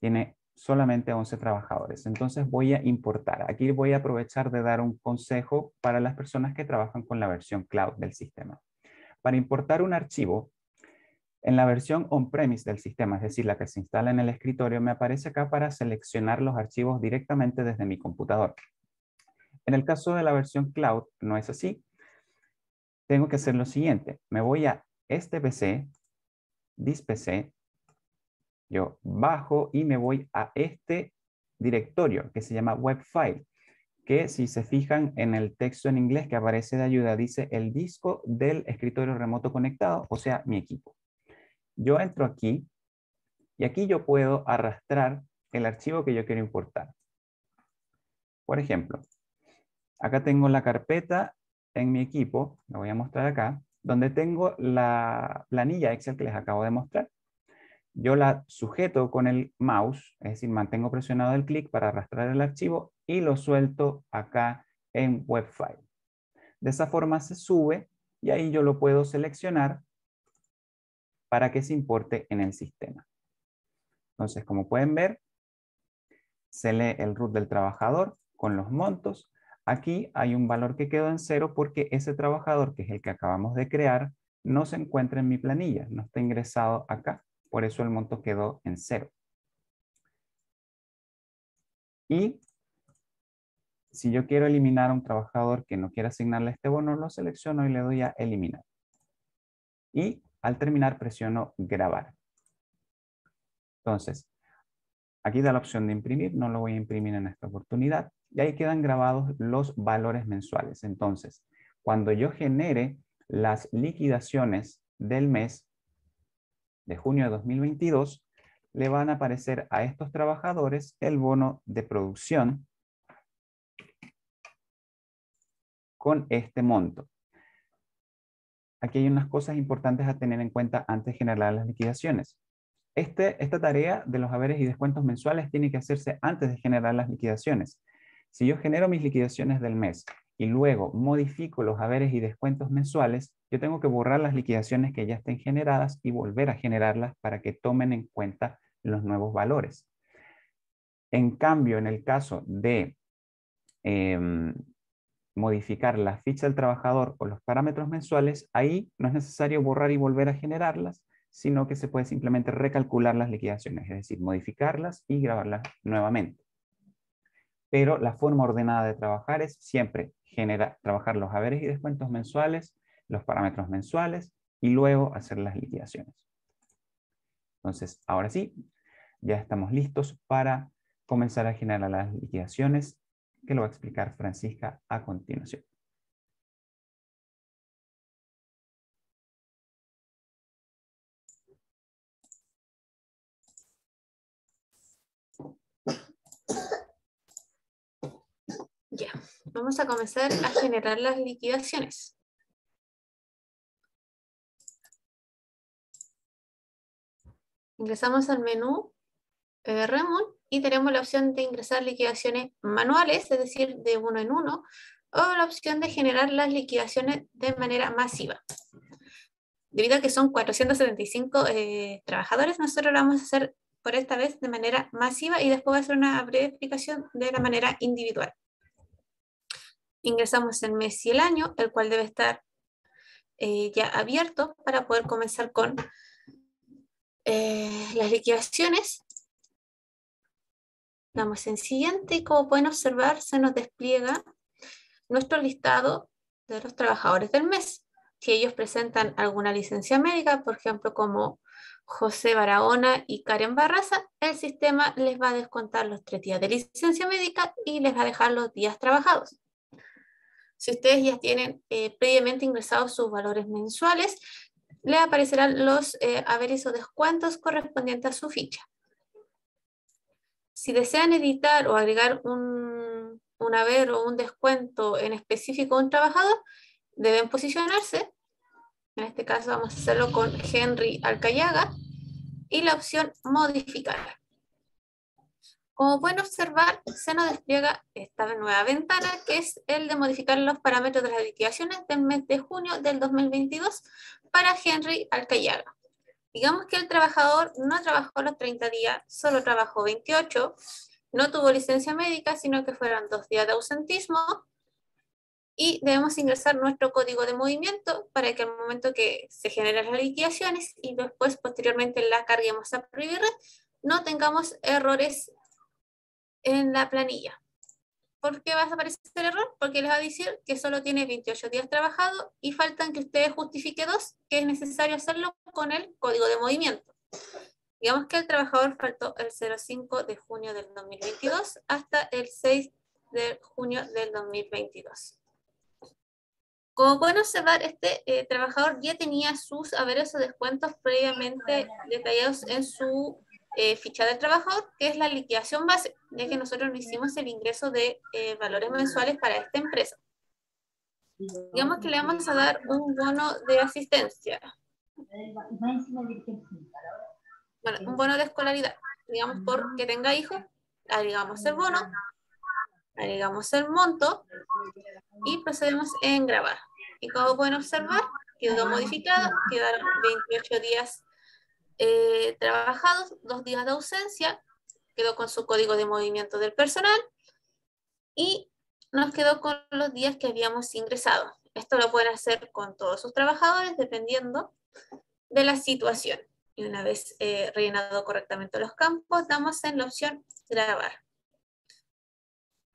Tiene solamente 11 trabajadores. Entonces voy a importar. Aquí voy a aprovechar de dar un consejo para las personas que trabajan con la versión cloud del sistema. Para importar un archivo, en la versión on-premise del sistema, es decir, la que se instala en el escritorio, me aparece acá para seleccionar los archivos directamente desde mi computador. En el caso de la versión cloud, no es así. Tengo que hacer lo siguiente. Me voy a este PC, this PC, yo bajo y me voy a este directorio que se llama web file, que si se fijan en el texto en inglés que aparece de ayuda, dice el disco del escritorio remoto conectado, o sea, mi equipo. Yo entro aquí y aquí yo puedo arrastrar el archivo que yo quiero importar. Por ejemplo, acá tengo la carpeta en mi equipo, la voy a mostrar acá, donde tengo la planilla Excel que les acabo de mostrar. Yo la sujeto con el mouse, es decir, mantengo presionado el clic para arrastrar el archivo y lo suelto acá en web file. De esa forma se sube y ahí yo lo puedo seleccionar para que se importe en el sistema. Entonces, como pueden ver, se lee el root del trabajador con los montos. Aquí hay un valor que quedó en 0 porque ese trabajador, que es el que acabamos de crear, no se encuentra en mi planilla, no está ingresado acá. Por eso el monto quedó en 0. Y si yo quiero eliminar a un trabajador que no quiera asignarle este bono, lo selecciono y le doy a eliminar. Y al terminar presiono grabar. Entonces, aquí da la opción de imprimir, no lo voy a imprimir en esta oportunidad. Y ahí quedan grabados los valores mensuales. Entonces, cuando yo genere las liquidaciones del mes de junio de 2022, le van a aparecer a estos trabajadores el bono de producción con este monto. Aquí hay unas cosas importantes a tener en cuenta antes de generar las liquidaciones. Esta tarea de los haberes y descuentos mensuales tiene que hacerse antes de generar las liquidaciones. Si yo genero mis liquidaciones del mes y luego modifico los haberes y descuentos mensuales, yo tengo que borrar las liquidaciones que ya estén generadas y volver a generarlas para que tomen en cuenta los nuevos valores. En cambio, en el caso de modificar la ficha del trabajador o los parámetros mensuales, ahí no es necesario borrar y volver a generarlas, sino que se puede simplemente recalcular las liquidaciones, es decir, modificarlas y grabarlas nuevamente. Pero la forma ordenada de trabajar es siempre trabajar los haberes y descuentos mensuales, los parámetros mensuales y luego hacer las liquidaciones. Entonces, ahora sí, ya estamos listos para comenzar a generar las liquidaciones, que lo va a explicar Francisca a continuación. Ya, vamos a comenzar a generar las liquidaciones. Ingresamos al menú Remon y tenemos la opción de ingresar liquidaciones manuales, es decir, de uno en uno, o la opción de generar las liquidaciones de manera masiva. Debido a que son 475 trabajadores, nosotros lo vamos a hacer por esta vez de manera masiva y después voy a hacer una breve explicación de la manera individual. Ingresamos el mes y el año, el cual debe estar ya abierto para poder comenzar con las liquidaciones. Damos en siguiente y como pueden observar se nos despliega nuestro listado de los trabajadores del mes. Si ellos presentan alguna licencia médica, por ejemplo como José Barahona y Karen Barraza, el sistema les va a descontar los 3 días de licencia médica y les va a dejar los días trabajados. Si ustedes ya tienen previamente ingresados sus valores mensuales, les aparecerán los haberes o descuentos correspondientes a su ficha. Si desean editar o agregar un haber o un descuento en específico a un trabajador, deben posicionarse. En este caso vamos a hacerlo con Henry Alcayaga y la opción modificar. Como pueden observar, se nos despliega esta nueva ventana que es el de modificar los parámetros de las liquidaciones del mes de junio del 2022 para Henry Alcayaga. Digamos que el trabajador no trabajó los 30 días, solo trabajó 28, no tuvo licencia médica, sino que fueron 2 días de ausentismo y debemos ingresar nuestro código de movimiento para que al momento que se generen las liquidaciones y después posteriormente la carguemos a Privired, no tengamos errores en la planilla. ¿Por qué va a aparecer el error? Porque les va a decir que solo tiene 28 días trabajados y faltan que ustedes justifique 2, que es necesario hacerlo con el código de movimiento. Digamos que el trabajador faltó el 05 de junio del 2022 hasta el 6 de junio del 2022. Como pueden observar, este trabajador ya tenía sus haberes o descuentos previamente detallados en su ficha del trabajador, que es la liquidación base, ya que nosotros no hicimos el ingreso de valores mensuales para esta empresa. Digamos que le vamos a dar un bono de asistencia. Bueno, un bono de escolaridad. Digamos, porque tenga hijos, agregamos el bono, agregamos el monto y procedemos en grabar. Y como pueden observar, quedó modificado, quedaron 28 días trabajados, 2 días de ausencia, quedó con su código de movimiento del personal y nos quedó con los días que habíamos ingresado. Esto lo pueden hacer con todos sus trabajadores dependiendo de la situación. Y una vez rellenado correctamente los campos, damos en la opción grabar.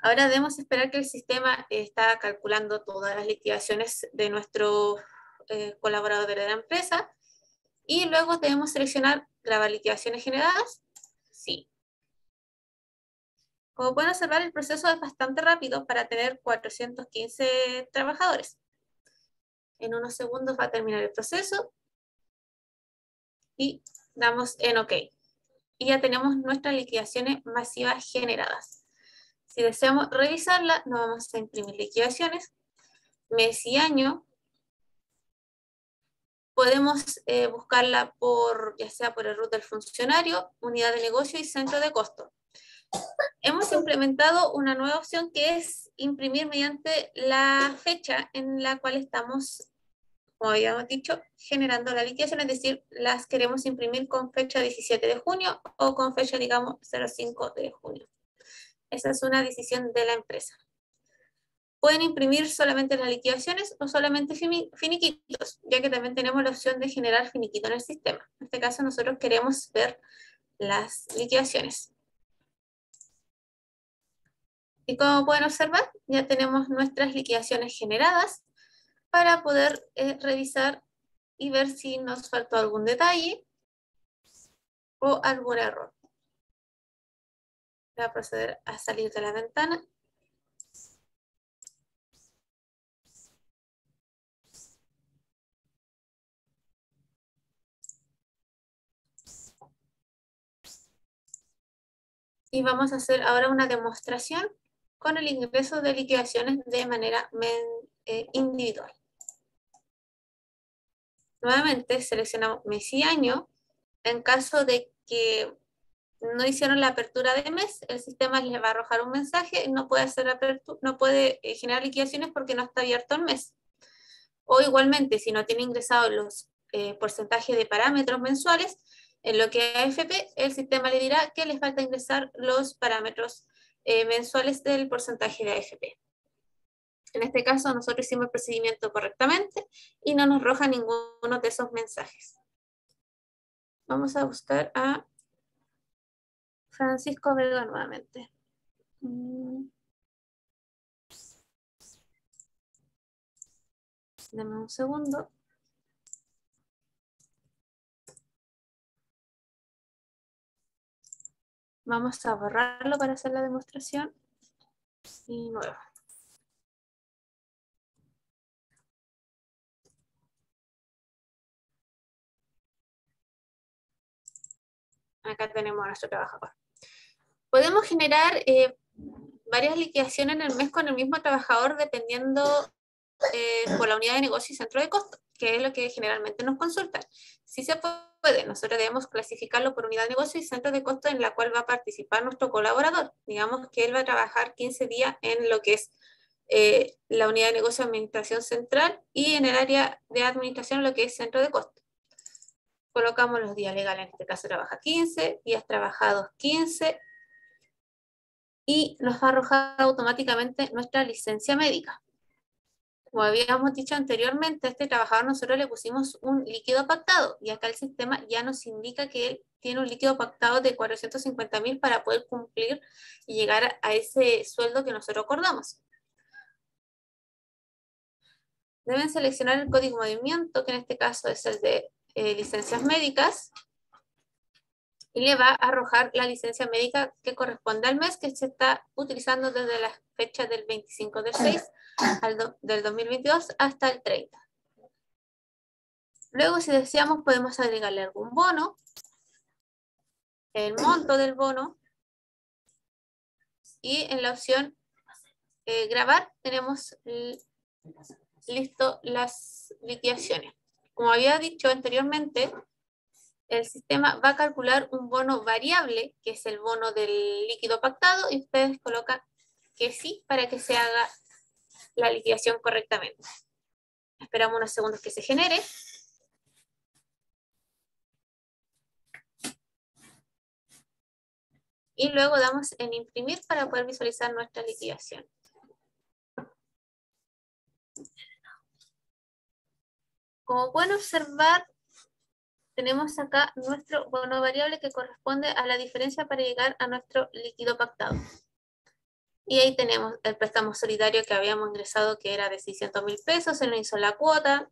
Ahora debemos esperar que el sistema está calculando todas las liquidaciones de nuestro colaborador de la empresa y luego debemos seleccionar grabar liquidaciones generadas. Sí. Como pueden observar, el proceso es bastante rápido para tener 415 trabajadores. En unos segundos va a terminar el proceso y damos en OK. Y ya tenemos nuestras liquidaciones masivas generadas. Si deseamos revisarla, nos vamos a imprimir liquidaciones, mes y año. Podemos buscarla ya sea por el root del funcionario, unidad de negocio y centro de costo. Hemos implementado una nueva opción que es imprimir mediante la fecha en la cual estamos, como habíamos dicho, generando la liquidación, es decir, las queremos imprimir con fecha 17 de junio o con fecha, digamos, 05 de junio. Esa es una decisión de la empresa. Pueden imprimir solamente las liquidaciones o solamente finiquitos, ya que también tenemos la opción de generar finiquito en el sistema. En este caso nosotros queremos ver las liquidaciones. Y como pueden observar, ya tenemos nuestras liquidaciones generadas para poder revisar y ver si nos faltó algún detalle o algún error. Voy a proceder a salir de la ventana. Y vamos a hacer ahora una demostración con el ingreso de liquidaciones de manera individual. Nuevamente seleccionamos mes y año. En caso de que no hicieron la apertura de mes, el sistema les va a arrojar un mensaje, no puede hacer no puede generar liquidaciones porque no está abierto el mes. O igualmente, si no tiene ingresados los porcentajes de parámetros mensuales, en lo que a AFP, el sistema le dirá que les falta ingresar los parámetros mensuales del porcentaje de AFP. En este caso, nosotros hicimos el procedimiento correctamente y no nos arroja ninguno de esos mensajes. Vamos a buscar a Francisco Vega nuevamente. Deme un segundo. Vamos a borrarlo para hacer la demostración. Y nuevo. Acá tenemos a nuestro trabajador. Podemos generar varias liquidaciones en el mes con el mismo trabajador dependiendo por la unidad de negocio y centro de costo, que es lo que generalmente nos consultan. Sí se puede, nosotros debemos clasificarlo por unidad de negocio y centro de costo en la cual va a participar nuestro colaborador. Digamos que él va a trabajar 15 días en lo que es la unidad de negocio de administración central y en el área de administración lo que es centro de costo. Colocamos los días legales, en este caso trabaja 15, días trabajados 15, y nos va a arrojar automáticamente nuestra licencia médica. Como habíamos dicho anteriormente, a este trabajador nosotros le pusimos un líquido pactado y acá el sistema ya nos indica que él tiene un líquido pactado de 450.000 para poder cumplir y llegar a ese sueldo que nosotros acordamos. Deben seleccionar el código de movimiento, que en este caso es el de licencias médicas, y le va a arrojar la licencia médica que corresponde al mes que se está utilizando desde la fecha del 25 del 6 del 2022 hasta el 30. Luego, si deseamos, podemos agregarle algún bono, el monto del bono, y en la opción grabar tenemos listo las liquidaciones. Como había dicho anteriormente, el sistema va a calcular un bono variable, que es el bono del líquido pactado, y ustedes colocan que sí para que se haga la liquidación correctamente. Esperamos unos segundos que se genere. Y luego damos en imprimir para poder visualizar nuestra liquidación. Como pueden observar, tenemos acá nuestro bono variable que corresponde a la diferencia para llegar a nuestro líquido pactado. Y ahí tenemos el préstamo solidario que habíamos ingresado, que era de 600.000 pesos, se nos hizo la cuota,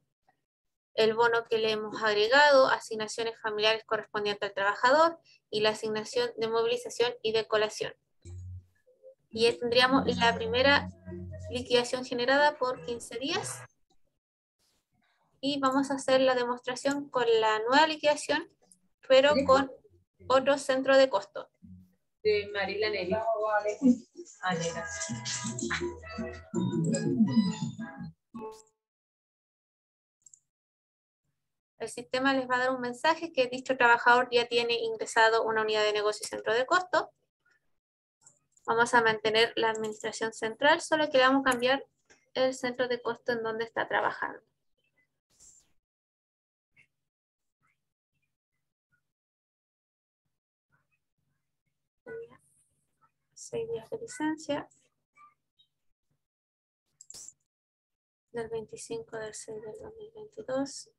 el bono que le hemos agregado, asignaciones familiares correspondientes al trabajador y la asignación de movilización y de colación. Y ahí tendríamos la primera liquidación generada por 15 días. Y vamos a hacer la demostración con la nueva liquidación, pero con otro centro de costo. De Marila Nelly. El sistema les va a dar un mensaje que dicho trabajador ya tiene ingresado una unidad de negocio y centro de costo. Vamos a mantener la administración central, solo que le vamos a cambiar el centro de costo en donde está trabajando. 6 días de licencia. Del 25 del 6 del 2022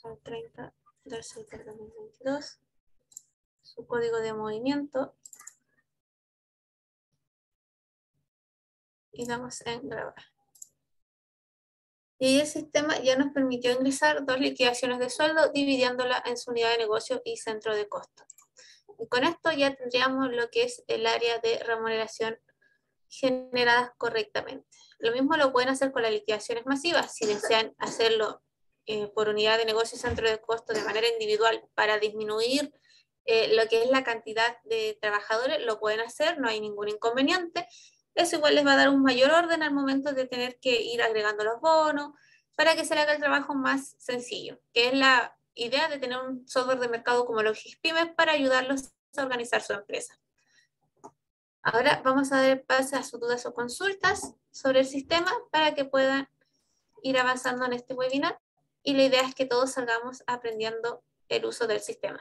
al 30 del 6 del 2022. Su código de movimiento. Y damos en grabar. Y el sistema ya nos permitió ingresar 2 liquidaciones de sueldo, dividiéndola en su unidad de negocio y centro de costo. Y con esto ya tendríamos lo que es el área de remuneración generadas correctamente. Lo mismo lo pueden hacer con las liquidaciones masivas. Si desean hacerlo por unidad de negocio y centro de costo de manera individual para disminuir lo que es la cantidad de trabajadores, lo pueden hacer, no hay ningún inconveniente. Eso igual les va a dar un mayor orden al momento de tener que ir agregando los bonos para que se le haga el trabajo más sencillo, que es la idea de tener un software de mercado como los GISPYMES para ayudarlos a organizar su empresa. Ahora vamos a dar paso a sus dudas o consultas sobre el sistema para que puedan ir avanzando en este webinar, y la idea es que todos salgamos aprendiendo el uso del sistema.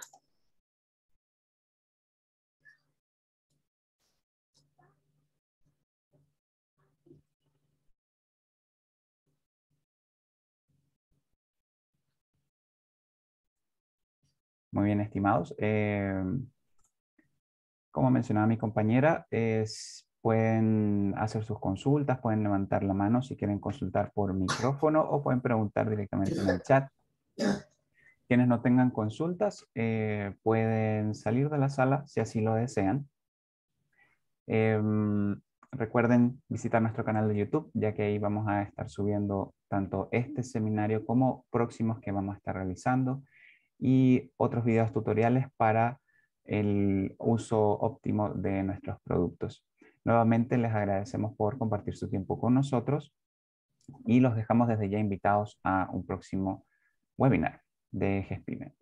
Muy bien, estimados. Como mencionaba mi compañera, pueden hacer sus consultas, pueden levantar la mano si quieren consultar por micrófono o pueden preguntar directamente en el chat. Quienes no tengan consultas pueden salir de la sala si así lo desean. Recuerden visitar nuestro canal de YouTube, ya que ahí vamos a estar subiendo tanto este seminario como próximos que vamos a estar realizando y otros videos tutoriales para el uso óptimo de nuestros productos. Nuevamente les agradecemos por compartir su tiempo con nosotros y los dejamos desde ya invitados a un próximo webinar de GESPYME.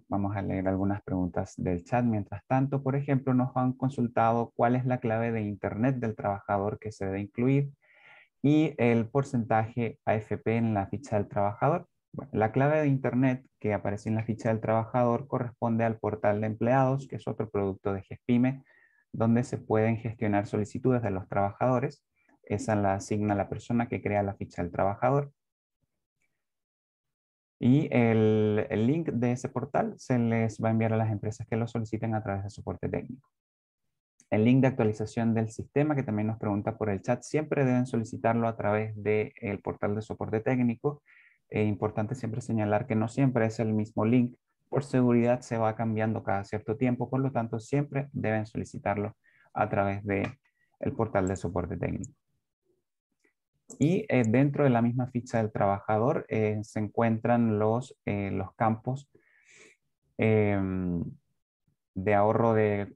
Vamos a leer algunas preguntas del chat. Mientras tanto, por ejemplo, nos han consultado cuál es la clave de Internet del trabajador que se debe incluir y el porcentaje AFP en la ficha del trabajador. Bueno, la clave de Internet que aparece en la ficha del trabajador corresponde al portal de empleados, que es otro producto de GESPYME, donde se pueden gestionar solicitudes de los trabajadores. Esa la asigna la persona que crea la ficha del trabajador. Y el link de ese portal se les va a enviar a las empresas que lo soliciten a través de soporte técnico. El link de actualización del sistema, que también nos pregunta por el chat, siempre deben solicitarlo a través del portal de soporte técnico. Es importante siempre señalar que no siempre es el mismo link. Por seguridad se va cambiando cada cierto tiempo, por lo tanto siempre deben solicitarlo a través del portal de soporte técnico. Y dentro de la misma ficha del trabajador se encuentran los campos de ahorro de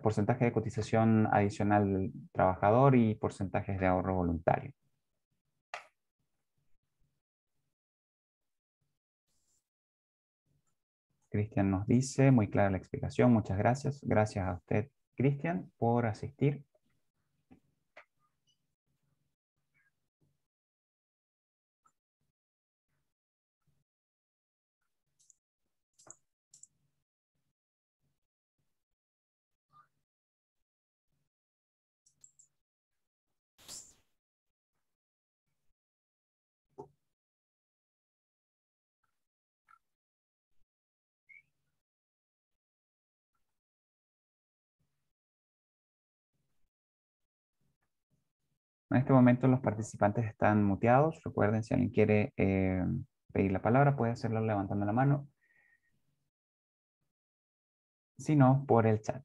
porcentaje de cotización adicional del trabajador y porcentajes de ahorro voluntario. Cristian nos dice, muy clara la explicación, muchas gracias. Gracias a usted, Cristian, por asistir. En este momento los participantes están muteados. Recuerden, si alguien quiere pedir la palabra, puede hacerlo levantando la mano. Si no, por el chat.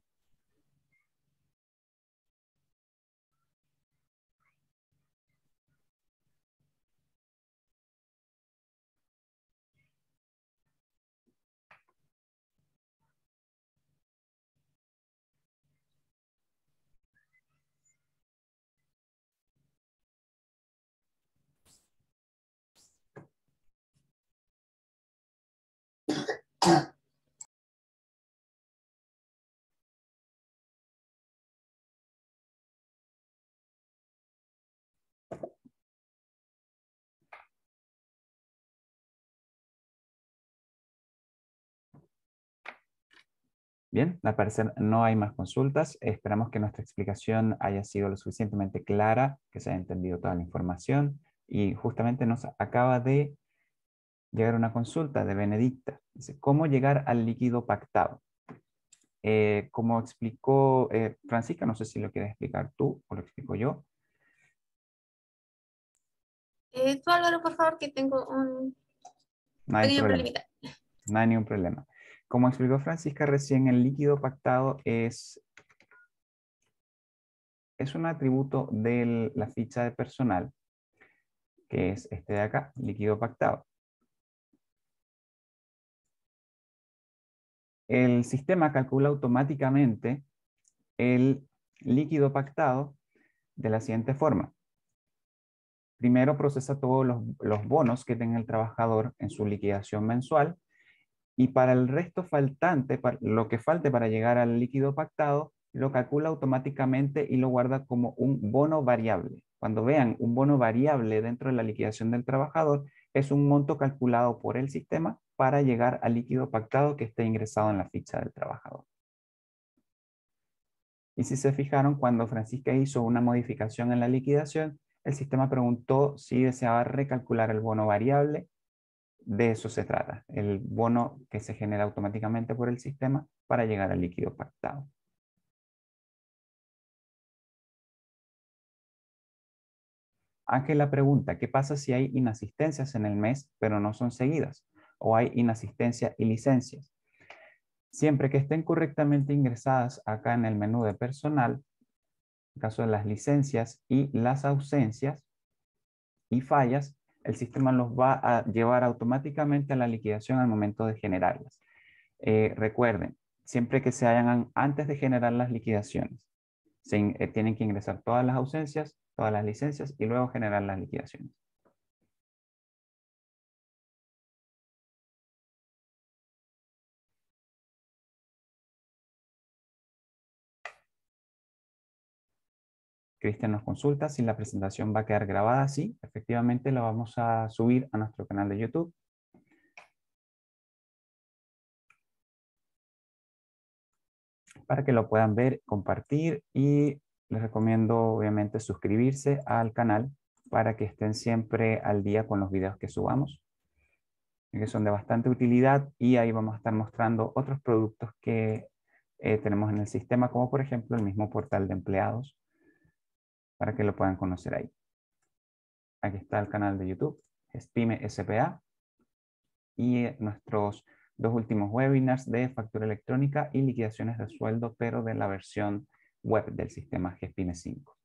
Bien, al parecer no hay más consultas. Esperamos que nuestra explicación haya sido lo suficientemente clara, que se haya entendido toda la información. Y justamente nos acaba de llegar una consulta de Benedicta. Dice, ¿cómo llegar al líquido pactado? Como explicó Francisca, no sé si lo quieres explicar tú o lo explico yo. Tú, Álvaro, por favor, que tengo un No hay pequeño problema. problemita. No hay ningún problema. Como explicó Francisca recién, el líquido pactado es un atributo de la ficha de personal, que es este de acá, líquido pactado. El sistema calcula automáticamente el líquido pactado de la siguiente forma. primero procesa todos los bonos que tenga el trabajador en su liquidación mensual, y para el resto faltante, lo que falte para llegar al líquido pactado, lo calcula automáticamente y lo guarda como un bono variable. Cuando vean un bono variable dentro de la liquidación del trabajador, es un monto calculado por el sistema para llegar al líquido pactado que esté ingresado en la ficha del trabajador. Y si se fijaron, cuando Francisca hizo una modificación en la liquidación, el sistema preguntó si deseaba recalcular el bono variable. De eso se trata, el bono que se genera automáticamente por el sistema para llegar al líquido pactado. Ángela pregunta, ¿qué pasa si hay inasistencias en el mes pero no son seguidas? ¿O hay inasistencia y licencias? Siempre que estén correctamente ingresadas acá en el menú de personal, en el caso de las licencias y las ausencias y fallas, el sistema los va a llevar automáticamente a la liquidación al momento de generarlas. Recuerden, siempre que se hagan antes de generar las liquidaciones, tienen que ingresar todas las ausencias, todas las licencias y luego generar las liquidaciones. Cristian nos consulta si la presentación va a quedar grabada. Sí, efectivamente la vamos a subir a nuestro canal de YouTube. Para que lo puedan ver, compartir, y les recomiendo obviamente suscribirse al canal para que estén siempre al día con los videos que subamos, que son de bastante utilidad, y ahí vamos a estar mostrando otros productos que tenemos en el sistema, como por ejemplo el mismo portal de empleados, para que lo puedan conocer ahí. Aquí está el canal de YouTube, Spime SPA, y nuestros dos últimos webinars de factura electrónica y liquidaciones de sueldo, pero de la versión web del sistema Gespime 5.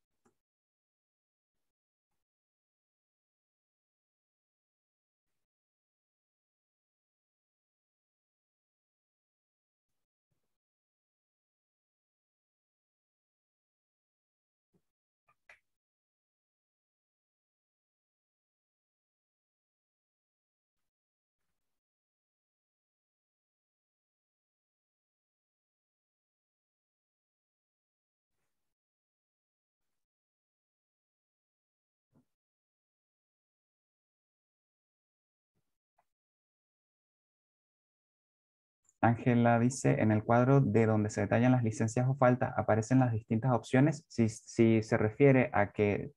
Ángela dice, en el cuadro de donde se detallan las licencias o faltas, aparecen las distintas opciones. Si se refiere a que,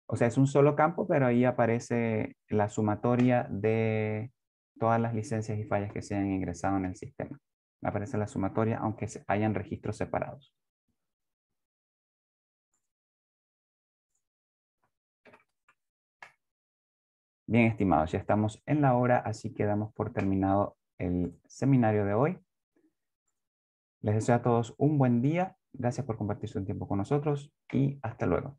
o sea, es un solo campo, pero ahí aparece la sumatoria de todas las licencias y fallas que se han ingresado en el sistema. Aparece la sumatoria, aunque hayan registros separados. Bien, estimados, ya estamos en la hora, así que damos por terminado el seminario de hoy. Les deseo a todos un buen día. Gracias por compartir su tiempo con nosotros y hasta luego.